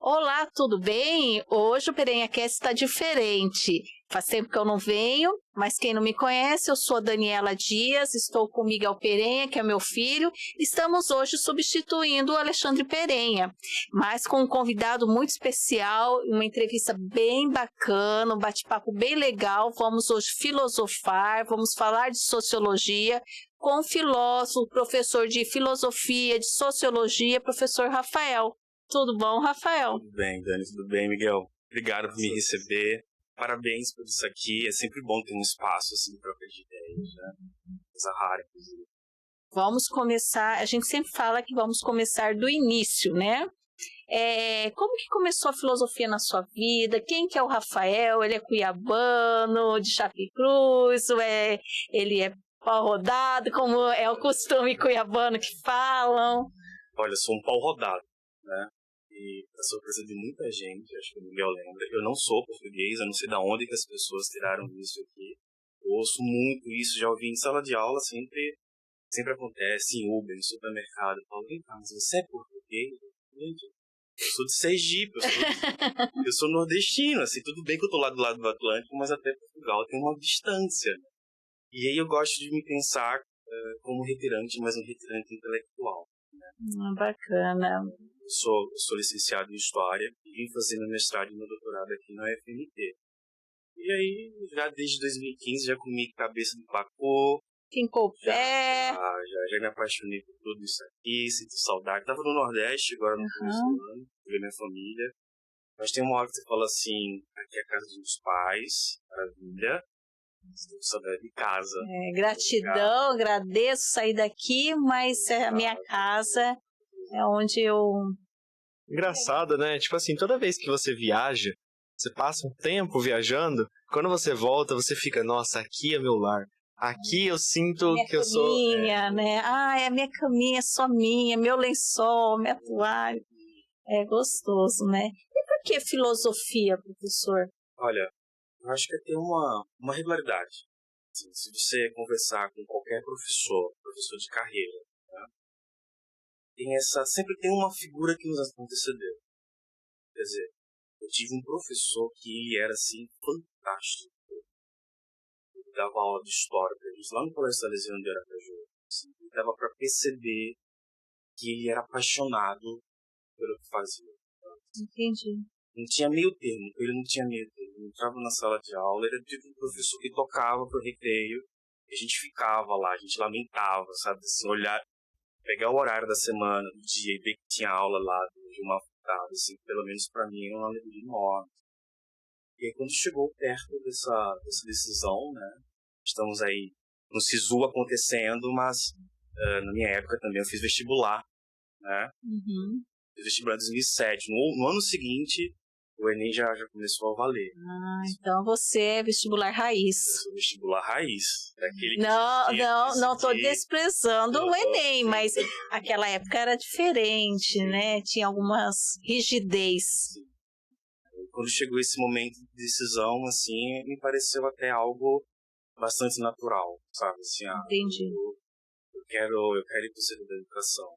Olá, tudo bem? Hoje o PerenhaCast está diferente. Faz tempo que eu não venho, mas quem não me conhece, eu sou a Daniela Dias, estou com o Miguel Perenha, que é meu filho. Estamos hoje substituindo o Alexandre Perenha, mas com um convidado muito especial, uma entrevista bem bacana, um bate-papo bem legal. Vamos hoje filosofar, vamos falar de sociologia com o filósofo, professor de filosofia, de sociologia, professor Rafael. Tudo bom, Rafael? Tudo bem, Dani, tudo bem, Miguel? Obrigado por me receber. Parabéns por isso aqui. É sempre bom ter um espaço assim de troca de ideias, né? Coisa rara, inclusive. Vamos começar, a gente sempre fala que vamos começar do início, né? Como que começou a filosofia na sua vida? Quem que é o Rafael? Ele é cuiabano, de Chapecruz, ele é pau rodado, como é o costume cuiabano que falam? Olha, eu sou um pau rodado, né? E pra surpresa de muita gente, acho que o Miguel lembra, eu não sou português, eu não sei de onde que as pessoas tiraram isso aqui. Eu ouço muito isso, já ouvi em sala de aula, sempre acontece, em Uber, no supermercado. Eu falo, vem cá, mas você é português? Gente, eu sou de Sergipe, eu sou nordestino, assim, tudo bem que eu tô lá do lado do Atlântico, mas até Portugal tem uma distância. E aí eu gosto de me pensar como um retirante, mas um retirante intelectual. Bacana. Eu sou licenciado em História e vim fazer meu mestrado e meu doutorado aqui na UFMT. E aí, já desde 2015, já comi cabeça de pacu. Ficou pé. Já me apaixonei por tudo isso aqui, sinto saudade. Tava no Nordeste, agora no começo do ano, ver minha família. Mas tem uma hora que você fala assim, aqui é a casa dos meus pais, maravilha. Estou com saudade de casa. Gratidão, agradeço sair daqui, mas a minha casa é onde eu... Engraçado, né? Tipo assim, toda vez que você viaja, você passa um tempo viajando, quando você volta, você fica, nossa, aqui é meu lar. Aqui eu sinto minha que eu sou... caminha, né? É a minha caminha, só minha, meu lençol, minha toalha. É gostoso, né? E por que filosofia, professor? Olha, eu acho que tem uma regularidade. Assim, se você conversar com qualquer professor de carreira, né, sempre tem uma figura que nos antecedeu. Quer dizer, eu tive um professor que era, assim, fantástico. Ele dava aula de história pra gente, lá no Colégio Salesiano de Aracaju. Assim, ele dava para perceber que ele era apaixonado pelo que fazia. Entendi. Não tinha meio termo, ele não tinha meio termo. Ele entrava na sala de aula, ele era tipo um professor que tocava pro recreio, e a gente ficava lá, a gente lamentava, sabe, assim, olhar, pegar o horário da semana, do dia, e ver que tinha aula lá de uma fritada, assim, pelo menos pra mim, era uma alegria enorme. E aí, quando chegou perto dessa decisão, né, estamos aí no SISU acontecendo, mas na minha época também eu fiz vestibular, né, fiz vestibular em 2007. No ano seguinte, o Enem já começou a valer. Então você é vestibular raiz. Eu sou vestibular raiz. Daquele Não estou desprezando o Enem, mas aquela época era diferente, né? Tinha algumas rigidez. Sim. Quando chegou esse momento de decisão, assim, me pareceu até algo bastante natural, sabe? Assim, Entendi. Eu quero ir pro setor da educação.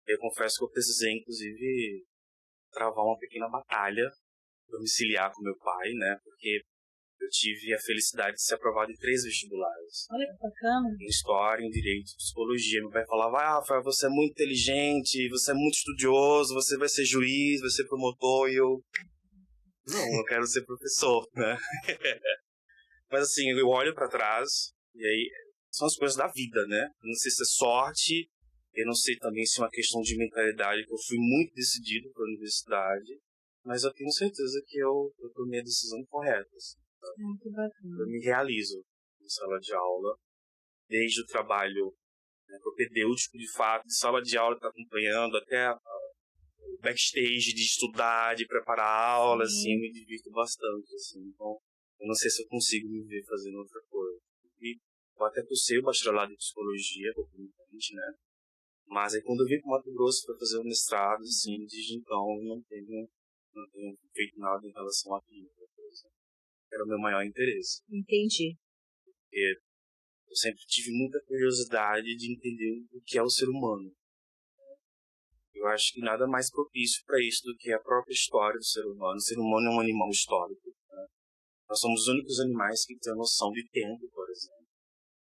Eu confesso que eu precisei, inclusive, travar uma pequena batalha domiciliar com meu pai, né? Porque eu tive a felicidade de ser aprovado em 3 vestibulares. Olha que bacana. Em História, em Direito, em Psicologia. Meu pai falava, Rafael, você é muito inteligente, você é muito estudioso, você vai ser juiz, vai ser promotor, e eu... Não, eu quero ser professor, né? Mas assim, eu olho pra trás, e aí são as coisas da vida, né? Eu não sei se é sorte, eu não sei também se é uma questão de mentalidade, que eu fui muito decidido para a universidade, mas eu tenho certeza que eu tomei a decisão correta. Assim, que bacana. eu me realizo em sala de aula, desde o trabalho propedêutico, de fato, de sala de aula, tá acompanhando, até o backstage de estudar, de preparar a aula, assim, me divirto bastante. Assim, então, eu não sei se eu consigo me ver fazendo outra coisa. E eu até cursei o bacharelado em Psicologia, propriamente, né? Mas aí quando eu vim para o Mato Grosso para fazer o mestrado, assim, desde então eu não tenho feito nada em relação à clínica, por exemplo. Era o meu maior interesse. Entendi. Porque eu sempre tive muita curiosidade de entender o que é o ser humano. Eu acho que nada mais propício para isso do que a própria história do ser humano. O ser humano é um animal histórico. Né? Nós somos os únicos animais que têm a noção de tempo, por exemplo.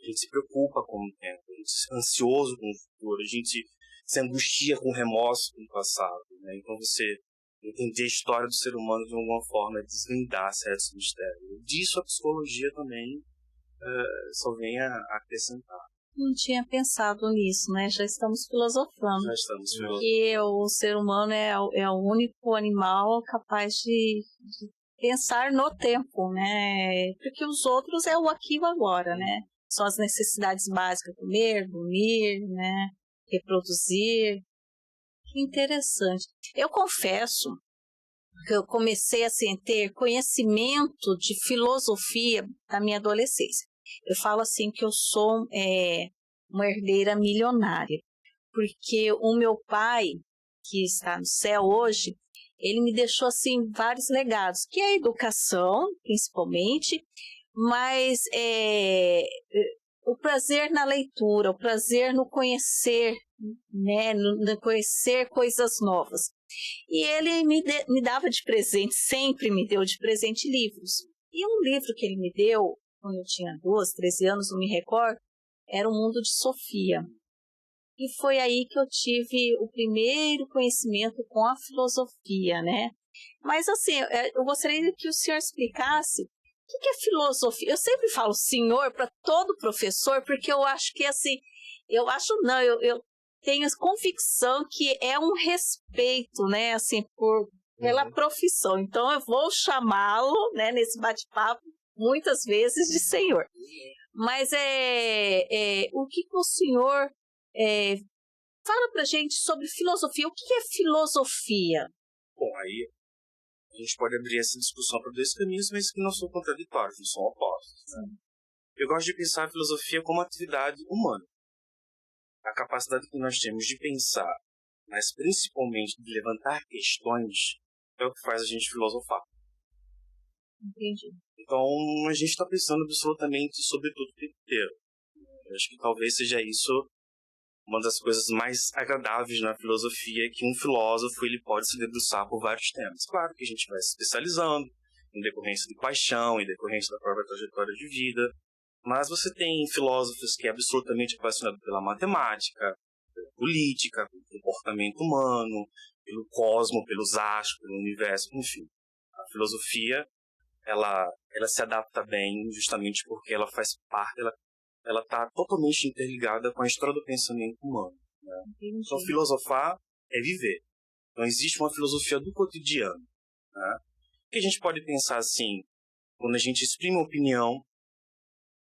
A gente se preocupa com o tempo, a gente é ansioso com o futuro, a gente se angustia com o remorso do passado. Né? Então você entender a história do ser humano de alguma forma é desvendar certos mistérios. Disso a psicologia também só vem a acrescentar. Não tinha pensado nisso, né? Já estamos filosofando. Já estamos filosofando. Que o ser humano é o único animal capaz de pensar no tempo, né? Porque os outros é o aqui e o agora, né? São as necessidades básicas: comer, dormir, né? Reproduzir. Que interessante. Eu confesso que eu comecei assim, a ter conhecimento de filosofia na minha adolescência. Eu falo assim que eu sou uma herdeira milionária, porque o meu pai, que está no céu hoje, ele me deixou assim vários legados, que é a educação, principalmente, mas o prazer na leitura, o prazer no conhecer, né, no conhecer coisas novas. E ele me dava de presente, sempre me deu de presente livros. E um livro que ele me deu, quando eu tinha 12, 13 anos, não me recordo, era O Mundo de Sofia. E foi aí que eu tive o primeiro conhecimento com a filosofia, né? Mas assim, eu gostaria que o senhor explicasse o que é filosofia. Eu sempre falo senhor para todo professor, porque eu acho que assim, eu tenho a convicção que é um respeito, né, assim, pela profissão. Então eu vou chamá-lo, né, nesse bate-papo, muitas vezes de senhor. Mas o que o senhor fala pra gente sobre filosofia? O que é filosofia? Bom, aí a gente pode abrir essa discussão para dois caminhos, mas que não são contraditórios, não são opostos. Né? Eu gosto de pensar a filosofia como atividade humana. A capacidade que nós temos de pensar, mas principalmente de levantar questões, é o que faz a gente filosofar. Entendi. Então, a gente está pensando absolutamente sobre tudo o tempo inteiro. Eu acho que talvez seja isso uma das coisas mais agradáveis na filosofia, que um filósofo ele pode se debruçar por vários temas. Claro que a gente vai se especializando em decorrência de paixão, em decorrência da própria trajetória de vida, mas você tem filósofos que é absolutamente apaixonado pela matemática, pela política, pelo comportamento humano, pelo cosmos, pelos astros, pelo universo, enfim. A filosofia ela se adapta bem justamente porque ela faz parte, ela está totalmente interligada com a história do pensamento humano. Né? Então, filosofar é viver. Então, existe uma filosofia do cotidiano. Né? Que a gente pode pensar assim, quando a gente exprime uma opinião,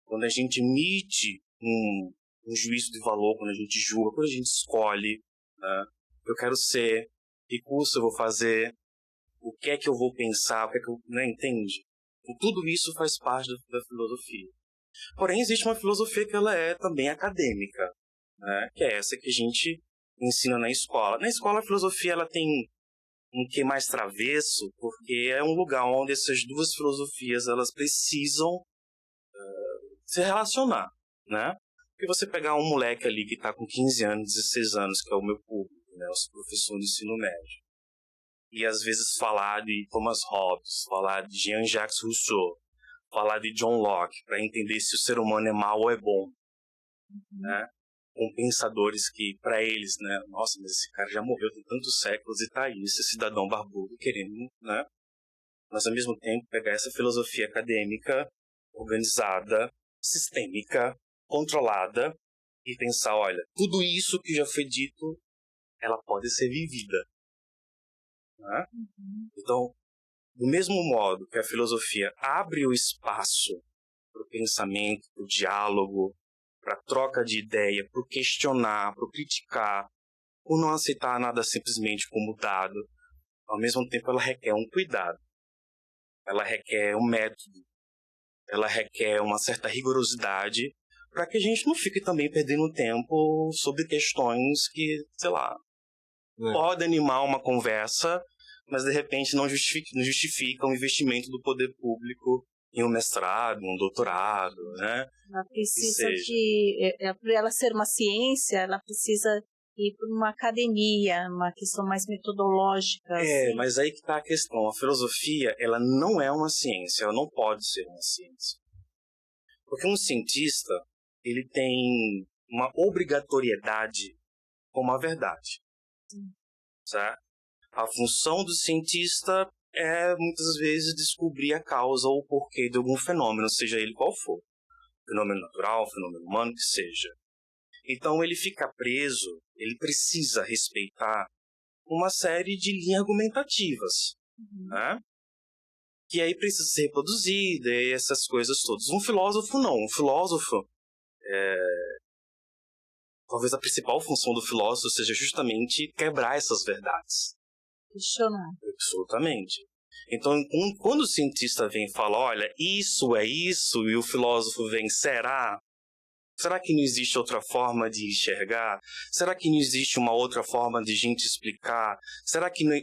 quando a gente emite um juízo de valor, quando a gente julga, quando a gente escolhe, né? Eu quero ser, que curso eu vou fazer, o que é que eu vou pensar, o que é que eu... Né? Entende? Então, tudo isso faz parte da filosofia. Porém, existe uma filosofia que ela é também acadêmica, né? Que é essa que a gente ensina na escola. Na escola, a filosofia ela tem um quê mais travesso, porque é um lugar onde essas duas filosofias elas precisam se relacionar, né? Porque você pegar um moleque ali que está com 15 anos, 16 anos, que é o meu público, né? Os professores de ensino médio, e às vezes falar de Thomas Hobbes, falar de Jean-Jacques Rousseau, falar de John Locke, para entender se o ser humano é mau ou é bom, né? Com pensadores que, para eles, né? Nossa, mas esse cara já morreu tem tantos séculos e tá aí, esse cidadão barbudo querendo, né? Mas, ao mesmo tempo, pegar essa filosofia acadêmica, organizada, sistêmica, controlada, e pensar, olha, tudo isso que já foi dito, ela pode ser vivida. Né? Então, do mesmo modo que a filosofia abre o espaço para o pensamento, para o diálogo, para a troca de ideia, para o questionar, para o criticar, por não aceitar nada simplesmente como dado, ao mesmo tempo ela requer um cuidado, ela requer um método, ela requer uma certa rigorosidade para que a gente não fique também perdendo tempo sobre questões que, sei lá, podem animar uma conversa, mas de repente não justifica o investimento do poder público em um mestrado, um doutorado, né? Ela precisa para ela ser uma ciência, ela precisa ir para uma academia, uma questão mais metodológica. Assim. Mas aí que está a questão. A filosofia, ela não é uma ciência, ela não pode ser uma ciência. Porque um cientista, ele tem uma obrigatoriedade com a verdade. Certo? A função do cientista é, muitas vezes, descobrir a causa ou o porquê de algum fenômeno, seja ele qual for. Fenômeno natural, fenômeno humano, que seja. Então, ele fica preso, ele precisa respeitar uma série de linhas argumentativas, né? Que aí precisa ser reproduzida e essas coisas todas. Um filósofo não. Um filósofo, talvez a principal função do filósofo seja justamente quebrar essas verdades. Questionar. Absolutamente. Então, quando o cientista vem e fala, olha, isso é isso, e o filósofo vem, será? Será que não existe outra forma de enxergar? Será que não existe uma outra forma de gente explicar? Será que não...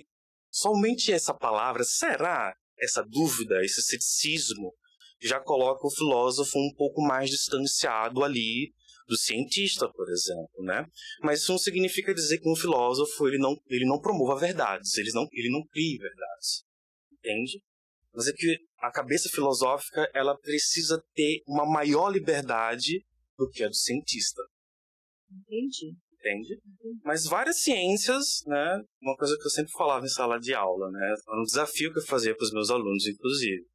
Somente essa palavra, será? Essa dúvida, esse ceticismo, já coloca o filósofo um pouco mais distanciado ali do cientista, por exemplo, né? Mas isso não significa dizer que um filósofo ele não promova verdades, ele não crie verdades, entende? Mas é que a cabeça filosófica ela precisa ter uma maior liberdade do que a do cientista. Entendi. Entende? Mas várias ciências, né? Uma coisa que eu sempre falava em sala de aula, né? Um desafio que eu fazia para os meus alunos, inclusive.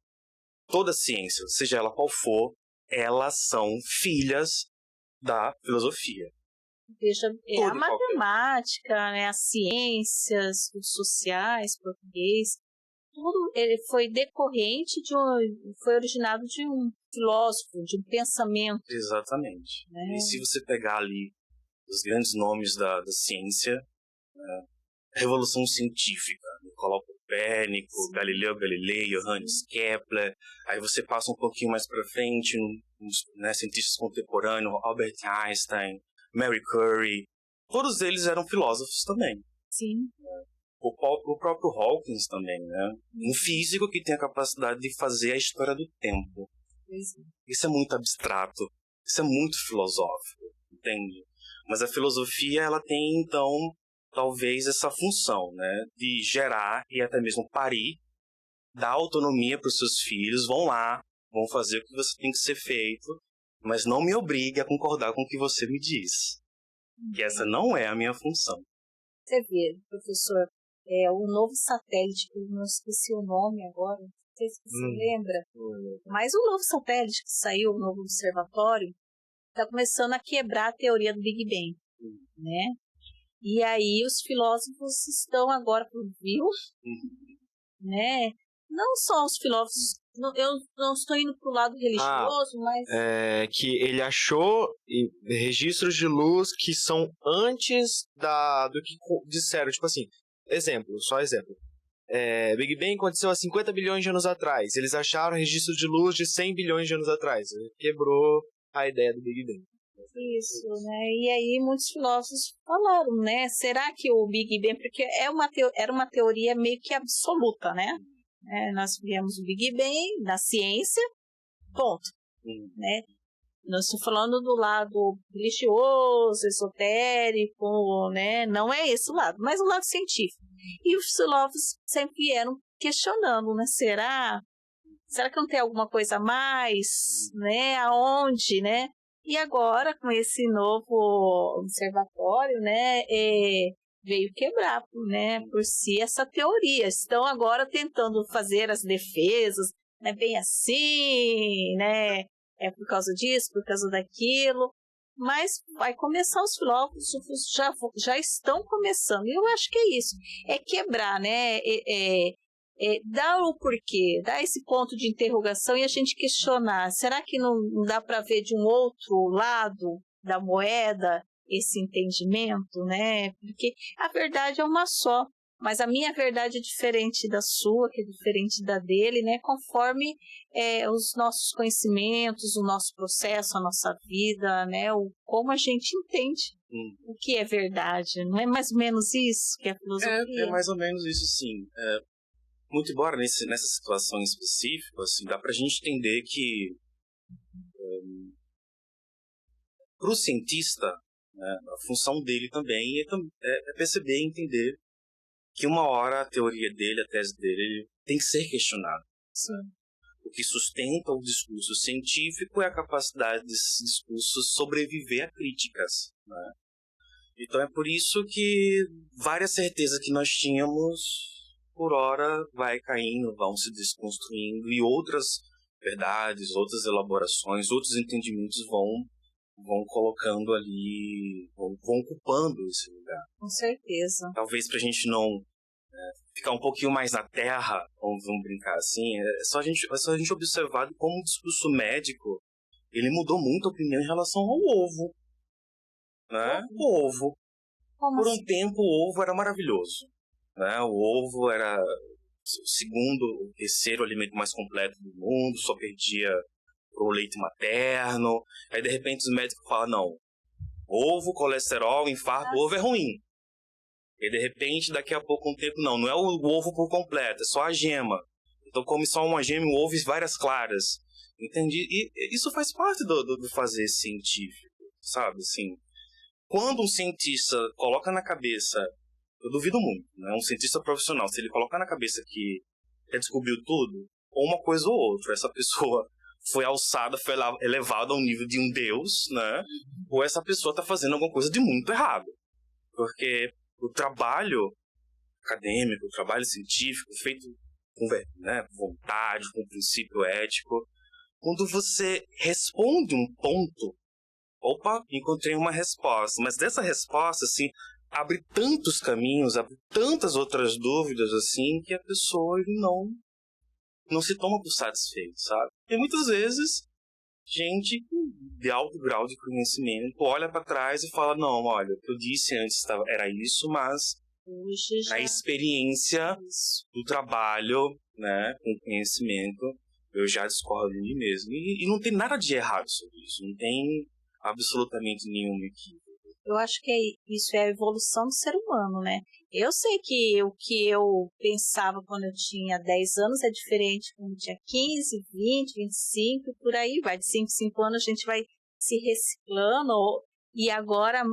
Toda ciência, seja ela qual for, elas são filhas da filosofia. Veja, a matemática, né, as ciências, os sociais, português, tudo ele foi decorrente foi originado de um filósofo, de um pensamento. Exatamente. Né? E se você pegar ali os grandes nomes da ciência, né, Revolução Científica, Nicolau Copérnico, Galileu Galilei, Johannes Kepler, aí você passa um pouquinho mais para frente, né, cientistas contemporâneos, Albert Einstein, Marie Curie, todos eles eram filósofos também. Sim. O próprio Hawkins também, né? Um físico que tem a capacidade de fazer a história do tempo. Isso é muito abstrato, isso é muito filosófico, entende? Mas a filosofia, ela tem, então, talvez essa função, né? De gerar e até mesmo parir, dar autonomia para os seus filhos, vão lá, vão fazer o que você tem que ser feito, mas não me obrigue a concordar com o que você me diz. Que essa não é a minha função. Você vê, professor, o novo satélite, que eu não esqueci o nome agora, não sei se você lembra, mas o novo satélite que saiu, o novo observatório, está começando a quebrar a teoria do Big Bang, né? E aí os filósofos estão agora por viu, né? Não só os filósofos, eu não estou indo para o lado religioso, mas... que ele achou registros de luz que são antes do que disseram, tipo assim, só exemplo. Big Bang aconteceu há 50 bilhões de anos atrás. Eles acharam registros de luz de 100 bilhões de anos atrás. Quebrou a ideia do Big Bang. Isso, né? E aí muitos filósofos falaram, né? Será que o Big Bang... Porque era uma teoria meio que absoluta, né? Nós viemos o Big Bang na ciência, ponto. Né? Não estou falando do lado religioso, esotérico, né? Não é esse o lado, mas o lado científico. E os filósofos sempre vieram questionando, né? Será que não tem alguma coisa a mais, né? Aonde, né? E agora, com esse novo observatório, né? Veio quebrar, né? Por si essa teoria. Estão agora tentando fazer as defesas, né? Bem assim, né? Por causa disso, por causa daquilo, mas vai começar, os filósofos já estão começando, e eu acho que é isso, quebrar, né, dar o porquê, dar esse ponto de interrogação e a gente questionar, será que não dá para ver de um outro lado da moeda esse entendimento, né, porque a verdade é uma só, mas a minha verdade é diferente da sua, que é diferente da dele, né? Conforme os nossos conhecimentos, o nosso processo, a nossa vida, né? Como a gente entende o que é verdade. Não é mais ou menos isso que é a filosofia? É mais ou menos isso, sim. Muito embora nessa situação específica, assim, dá pra gente entender que para o cientista, né? A função dele também é perceber e entender que uma hora a teoria dele, a tese dele, tem que ser questionada. Sim. O que sustenta o discurso científico é a capacidade desses discursos sobreviver a críticas, né? Então é por isso que várias certezas que nós tínhamos, por hora, vai caindo, vão se desconstruindo, e outras verdades, outras elaborações, outros entendimentos vão colocando ali, vão ocupando esse lugar. Com certeza. Talvez para a gente não ficar um pouquinho mais na terra, vamos brincar assim, é só a gente observar como o discurso médico ele mudou muito a opinião em relação ao ovo. Né? O ovo. Como Por assim? um tempo o ovo era maravilhoso. Né? O ovo era o segundo, o terceiro alimento mais completo do mundo, só perdia pro leite materno. Aí de repente os médicos falam, não, ovo, colesterol, infarto, ovo é ruim. E de repente, daqui a pouco, um tempo, não é o ovo por completo, é só a gema. Então come só uma gema, o ovo e várias claras. Entendi? E isso faz parte do fazer científico, sabe? Assim, quando um cientista coloca na cabeça, eu duvido muito, né? Um cientista profissional, se ele colocar na cabeça que descobriu tudo, ou uma coisa ou outra, essa pessoa foi alçada, foi elevada ao nível de um deus, né? Ou essa pessoa está fazendo alguma coisa de muito errado. Porque o trabalho acadêmico, o trabalho científico, feito com, né, vontade, com princípio ético, quando você responde um ponto, opa, encontrei uma resposta, mas dessa resposta, assim, abre tantos caminhos, abre tantas outras dúvidas, assim, que a pessoa não se toma por satisfeito, sabe? E muitas vezes, gente de alto grau de conhecimento olha para trás e fala, não, olha, o que eu disse antes era isso, mas a experiência do trabalho, né, com conhecimento, eu já discordo de mim mesmo. E não tem nada de errado sobre isso, não tem absolutamente nenhum equívoco. Eu acho que isso é a evolução do ser humano, né? Eu sei que o que eu pensava quando eu tinha 10 anos é diferente quando eu tinha 15, 20, 25, por aí vai. De 5 em 5 anos a gente vai se reciclando. E agora,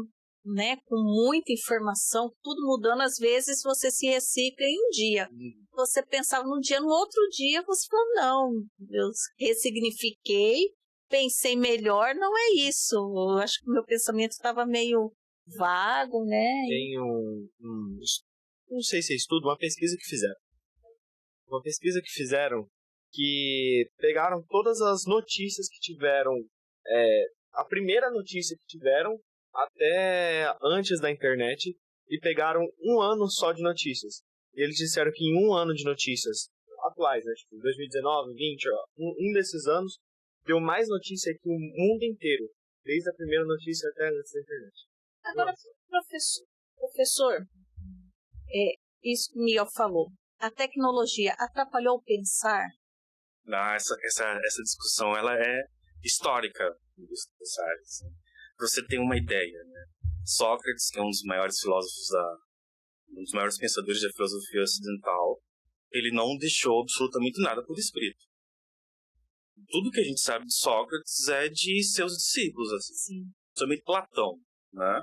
né, com muita informação, tudo mudando, às vezes você se recicla em um dia. Você pensava num dia, no outro dia você falou, não, eu ressignifiquei, pensei melhor, não é isso. Eu acho que o meu pensamento estava meio vago, né? Tem não sei se é estudo, uma pesquisa que fizeram. Uma pesquisa que fizeram que pegaram todas as notícias que tiveram, a primeira notícia que tiveram até antes da internet, e pegaram um ano só de notícias. E eles disseram que em um ano de notícias atuais, né, tipo 2019, 20, um desses anos, deu mais notícia que o mundo inteiro, desde a primeira notícia até antes da internet. Agora, professor, isso que o Miguel falou, a tecnologia atrapalhou o pensar? Não, essa discussão ela é histórica das áreas. Pra você ter uma ideia, né? Sócrates, que é um dos maiores filósofos um dos maiores pensadores da filosofia ocidental, ele não deixou absolutamente nada por escrito. Tudo que a gente sabe de Sócrates é de seus discípulos, assim. Sim. Somente Platão, né?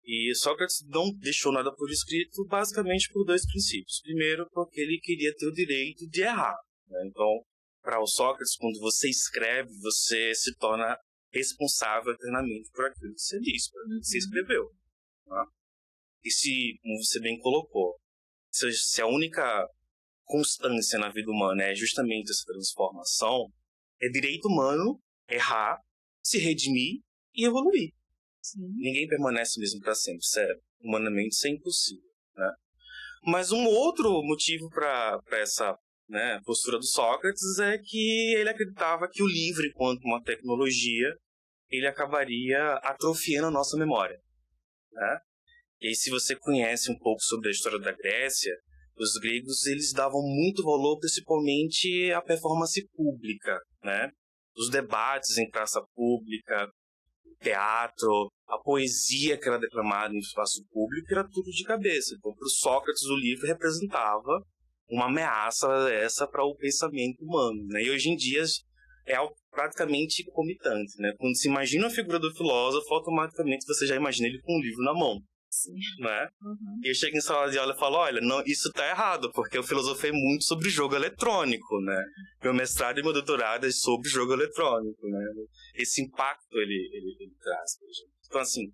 E Sócrates não deixou nada por escrito, basicamente por dois princípios. Primeiro, porque ele queria ter o direito de errar, né? Então, para o Sócrates, quando você escreve, você se torna responsável eternamente por aquilo que você diz, por aquilo que você escreveu. Né? E se, como você bem colocou, se a única constância na vida humana é justamente essa transformação, é direito humano errar, se redimir e evoluir. Sim. Ninguém permanece mesmo para sempre, sério. Humanamente isso é impossível. Né? Mas um outro motivo para essa, né, postura do Sócrates é que ele acreditava que o livro, enquanto uma tecnologia, ele acabaria atrofiando a nossa memória. Né? E aí, se você conhece um pouco sobre a história da Grécia, os gregos eles davam muito valor principalmente à performance pública, né? Os debates em praça pública, o teatro, a poesia que era declamada em espaço público era tudo de cabeça. Então, para o Sócrates, o livro representava uma ameaça essa para o pensamento humano, né? E hoje em dia é algo praticamente concomitante, né? Quando se imagina a figura do filósofo, automaticamente você já imagina ele com um livro na mão. Sim. Né? Uhum. E eu chego em sala de aula e falo, olha, não, isso tá errado, porque eu filosofei muito sobre jogo eletrônico, né? Meu mestrado e meu doutorado é sobre jogo eletrônico, né? Esse impacto ele traz pra gente. Então, assim,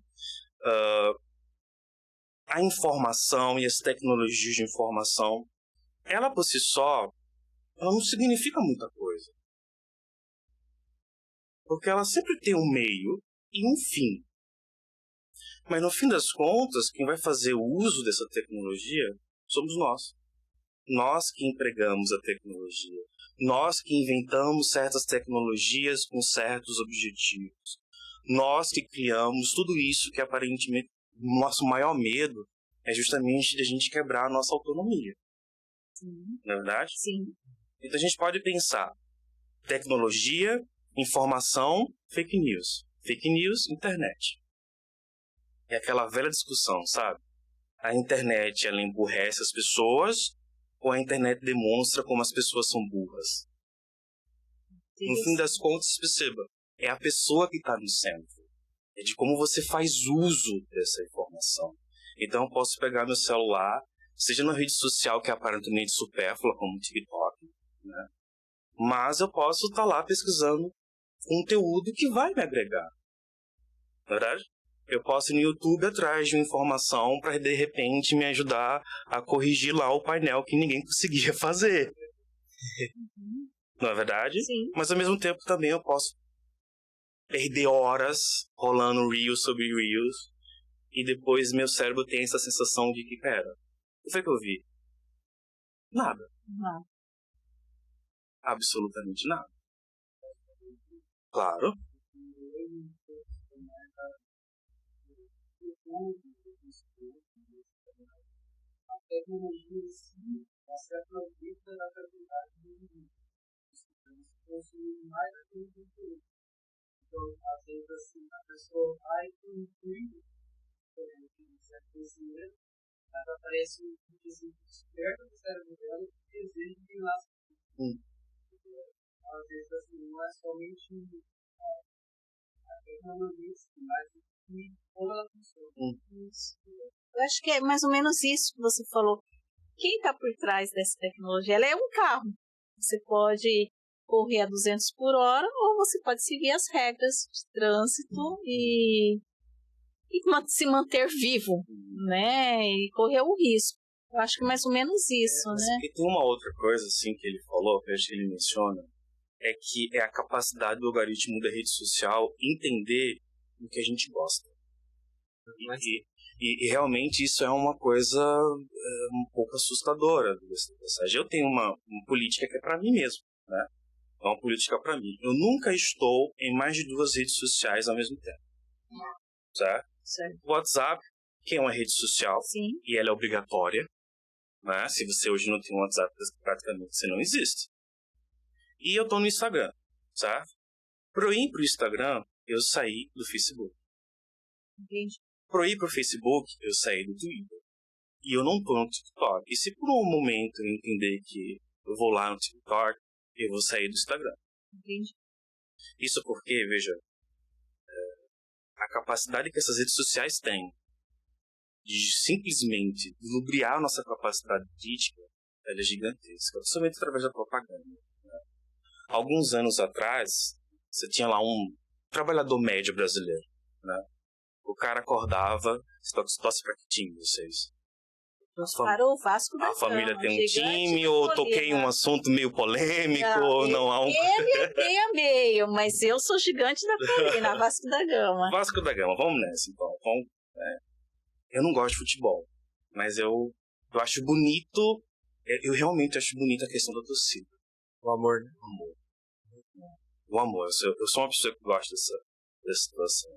a informação e as tecnologias de informação, ela por si só, ela não significa muita coisa. Porque ela sempre tem um meio e um fim. Mas no fim das contas, quem vai fazer o uso dessa tecnologia somos nós. Nós que empregamos a tecnologia. Nós que inventamos certas tecnologias com certos objetivos. Nós que criamos tudo isso que aparentemente o nosso maior medo é justamente de a gente quebrar a nossa autonomia. Sim. Não é verdade? Sim. Então a gente pode pensar tecnologia, informação, fake news. Fake news, internet. É aquela velha discussão, sabe? A internet, ela emburrece as pessoas ou a internet demonstra como as pessoas são burras? No fim das contas, perceba, é a pessoa que está no centro. É de como você faz uso dessa informação. Então eu posso pegar meu celular, seja na rede social que é aparentemente supérflua, como o TikTok, né? Mas eu posso estar lá pesquisando conteúdo que vai me agregar. Não é verdade? Eu posso ir no YouTube atrás de uma informação para, de repente, me ajudar a corrigir lá o painel que ninguém conseguia fazer. Uhum. Não é verdade? Sim. Mas, ao mesmo tempo, também eu posso perder horas rolando Reels sobre Reels e depois meu cérebro tem essa sensação de que, pera, o que foi que eu vi? Nada. Não. Absolutamente nada. Claro. A tecnologia em si, ela se aproveita da habilidade do indivíduo. Consumir mais aquele conteúdo. Então, às vezes, assim, a pessoa vai concluir, por exemplo, um certo conhecimento, mas aparece um desenho desperto do cérebro dela que deseja de lá. Às vezes, assim, não é somente a tecnologia, mas como ela funciona. Eu acho que é mais ou menos isso que você falou. Quem está por trás dessa tecnologia? Ela é um carro. Você pode correr a 200 por hora ou você pode seguir as regras de trânsito e se manter vivo, né? E correr o risco. Eu acho que é mais ou menos isso, né? E tem uma outra coisa assim que ele falou, que eu acho que ele menciona, é que é a capacidade do algoritmo da rede social entender o que a gente gosta. E realmente isso é uma coisa um pouco assustadora. Eu tenho uma política que é para mim mesmo, né? É uma política para mim. Eu nunca estou em mais de 2 redes sociais ao mesmo tempo. Certo? O WhatsApp, que é uma rede social, Sim. E ela é obrigatória, né? Se você hoje não tem um WhatsApp, praticamente você não existe. E eu estou no Instagram, certo? Para eu ir pro Instagram, eu saí do Facebook. Entendi. Para eu ir pro Facebook, eu saí do Twitter. E eu não estou no TikTok. E se por um momento eu entender que eu vou lá no TikTok, eu vou sair do Instagram. Entendi. Isso porque, veja, a capacidade que essas redes sociais têm de simplesmente lubriar a nossa capacidade crítica, ela é gigantesca, somente através da propaganda. Né? Alguns anos atrás, você tinha lá um trabalhador médio brasileiro, né? O cara acordava, torce para que time vocês? Para o Vasco da A família Gama, tem um time, ou toquei um assunto meio polêmico, ou não há um... Ele é meio, mas eu sou gigante da colina, Vasco da Gama. Vasco da Gama, vamos nessa então. Eu não gosto de futebol, mas eu acho bonito, eu realmente acho bonita a questão da torcida. O amor, né? O amor. Eu sou uma pessoa que gosta dessa situação.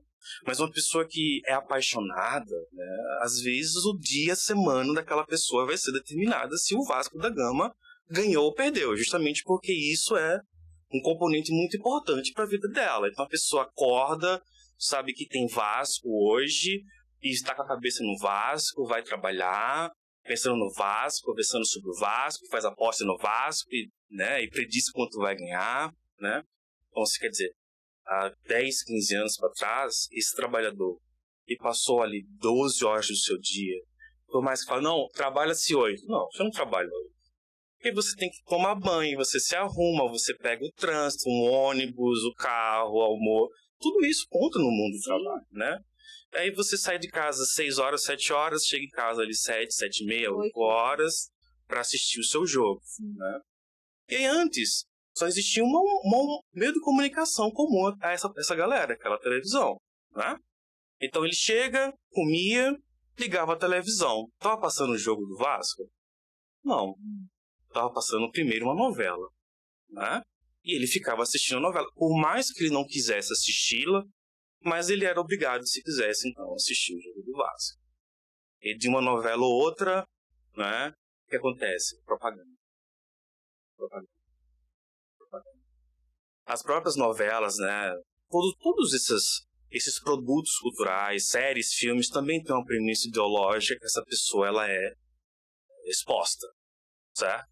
Mas uma pessoa que é apaixonada, né, às vezes o dia, a semana daquela pessoa vai ser determinada se o Vasco da Gama ganhou ou perdeu, justamente porque isso é um componente muito importante para a vida dela. Então a pessoa acorda, sabe que tem Vasco hoje e está com a cabeça no Vasco, vai trabalhar pensando no Vasco, pensando sobre o Vasco, faz aposta no Vasco e, né, e prediz quanto vai ganhar, né? Então, se quer dizer, há 10, 15 anos para trás, esse trabalhador que passou ali 12 horas do seu dia, por mais que fale, não, trabalha-se 8. Não, você não trabalha 8. Porque você tem que tomar banho, você se arruma, você pega o trânsito, um ônibus, o carro, o almoço. Tudo isso conta no mundo do trabalho, né? Aí você sai de casa 6 horas, 7 horas, chega em casa ali 7, 7 e meia, 8 horas para assistir o seu jogo, né? E aí antes, só existia um meio de comunicação comum a essa galera, aquela televisão, né? Então ele chega, comia, ligava a televisão. Tava passando o jogo do Vasco? Não. Tava passando primeiro uma novela, né? E ele ficava assistindo a novela. Por mais que ele não quisesse assisti-la, mas ele era obrigado, se quisesse, então, assistir o jogo do Vasco. E de uma novela ou outra, né? O que acontece? Propaganda. As próprias novelas, né? Todos esses produtos culturais, séries, filmes, também têm uma premissa ideológica que essa pessoa ela é exposta, certo?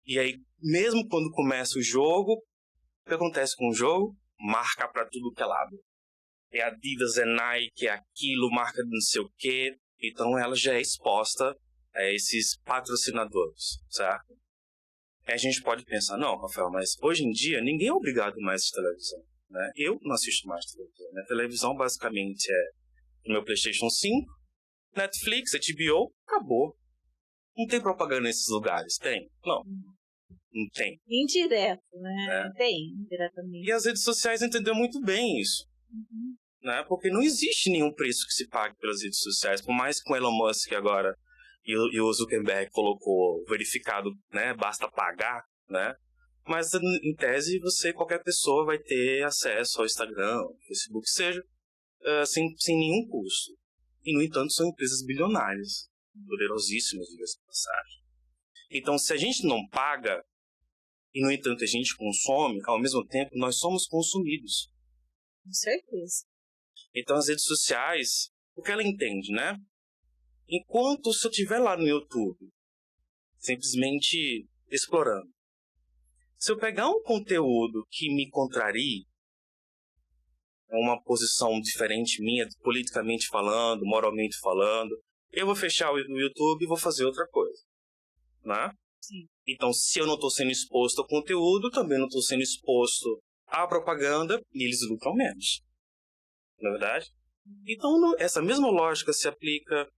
E aí, mesmo quando começa o jogo, o que acontece com o jogo? Marca pra tudo que é lado. É Adidas, é Nike, é aquilo, marca de não sei o quê. Então ela já é exposta a esses patrocinadores, certo? Aí a gente pode pensar, não, Rafael, mas hoje em dia ninguém é obrigado mais a assistir televisão, né? Eu não assisto mais televisão, né? Televisão basicamente é o meu PlayStation 5, Netflix, HBO, acabou. Não tem propaganda nesses lugares, tem? Não. Não tem. Indireto, né? Tem, indiretamente. E as redes sociais entenderam muito bem isso. Né? Porque não existe nenhum preço que se pague pelas redes sociais. Por mais que o Elon Musk agora e o Zuckerberg colocou verificado, né? Basta pagar, né? Mas em tese qualquer pessoa vai ter acesso ao Instagram, Facebook, seja, sem nenhum custo. E no entanto são empresas bilionárias, poderosíssimas, diga-se de passagem. Então se a gente não paga e no entanto a gente consome, ao mesmo tempo nós somos consumidos. Com certeza. Então as redes sociais, o que ela entende, né? Enquanto se eu estiver lá no YouTube, simplesmente explorando, se eu pegar um conteúdo que me contrarie, uma posição diferente minha, politicamente falando, moralmente falando, eu vou fechar o YouTube e vou fazer outra coisa, né? Sim. Então, se eu não estou sendo exposto ao conteúdo, também não estou sendo exposto à propaganda e eles lucram menos. Não é verdade? Então, essa mesma lógica se aplica